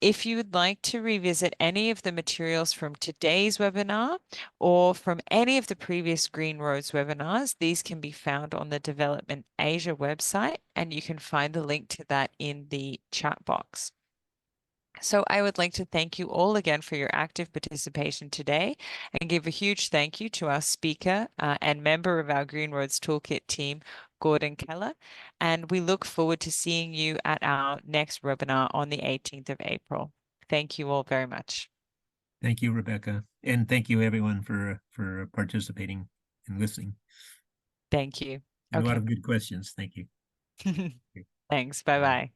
If you would like to revisit any of the materials from today's webinar or from any of the previous Green Roads webinars, these can be found on the Development Asia website, and you can find the link to that in the chat box. So I would like to thank you all again for your active participation today and give a huge thank you to our speaker and member of our Green Roads Toolkit team, Gordon Keller. And we look forward to seeing you at our next webinar on the 18th of April. Thank you all very much. Thank you, Rebecca. And thank you everyone for participating and listening. Thank you. And a lot of good questions. Thank you. Thanks. Bye-bye.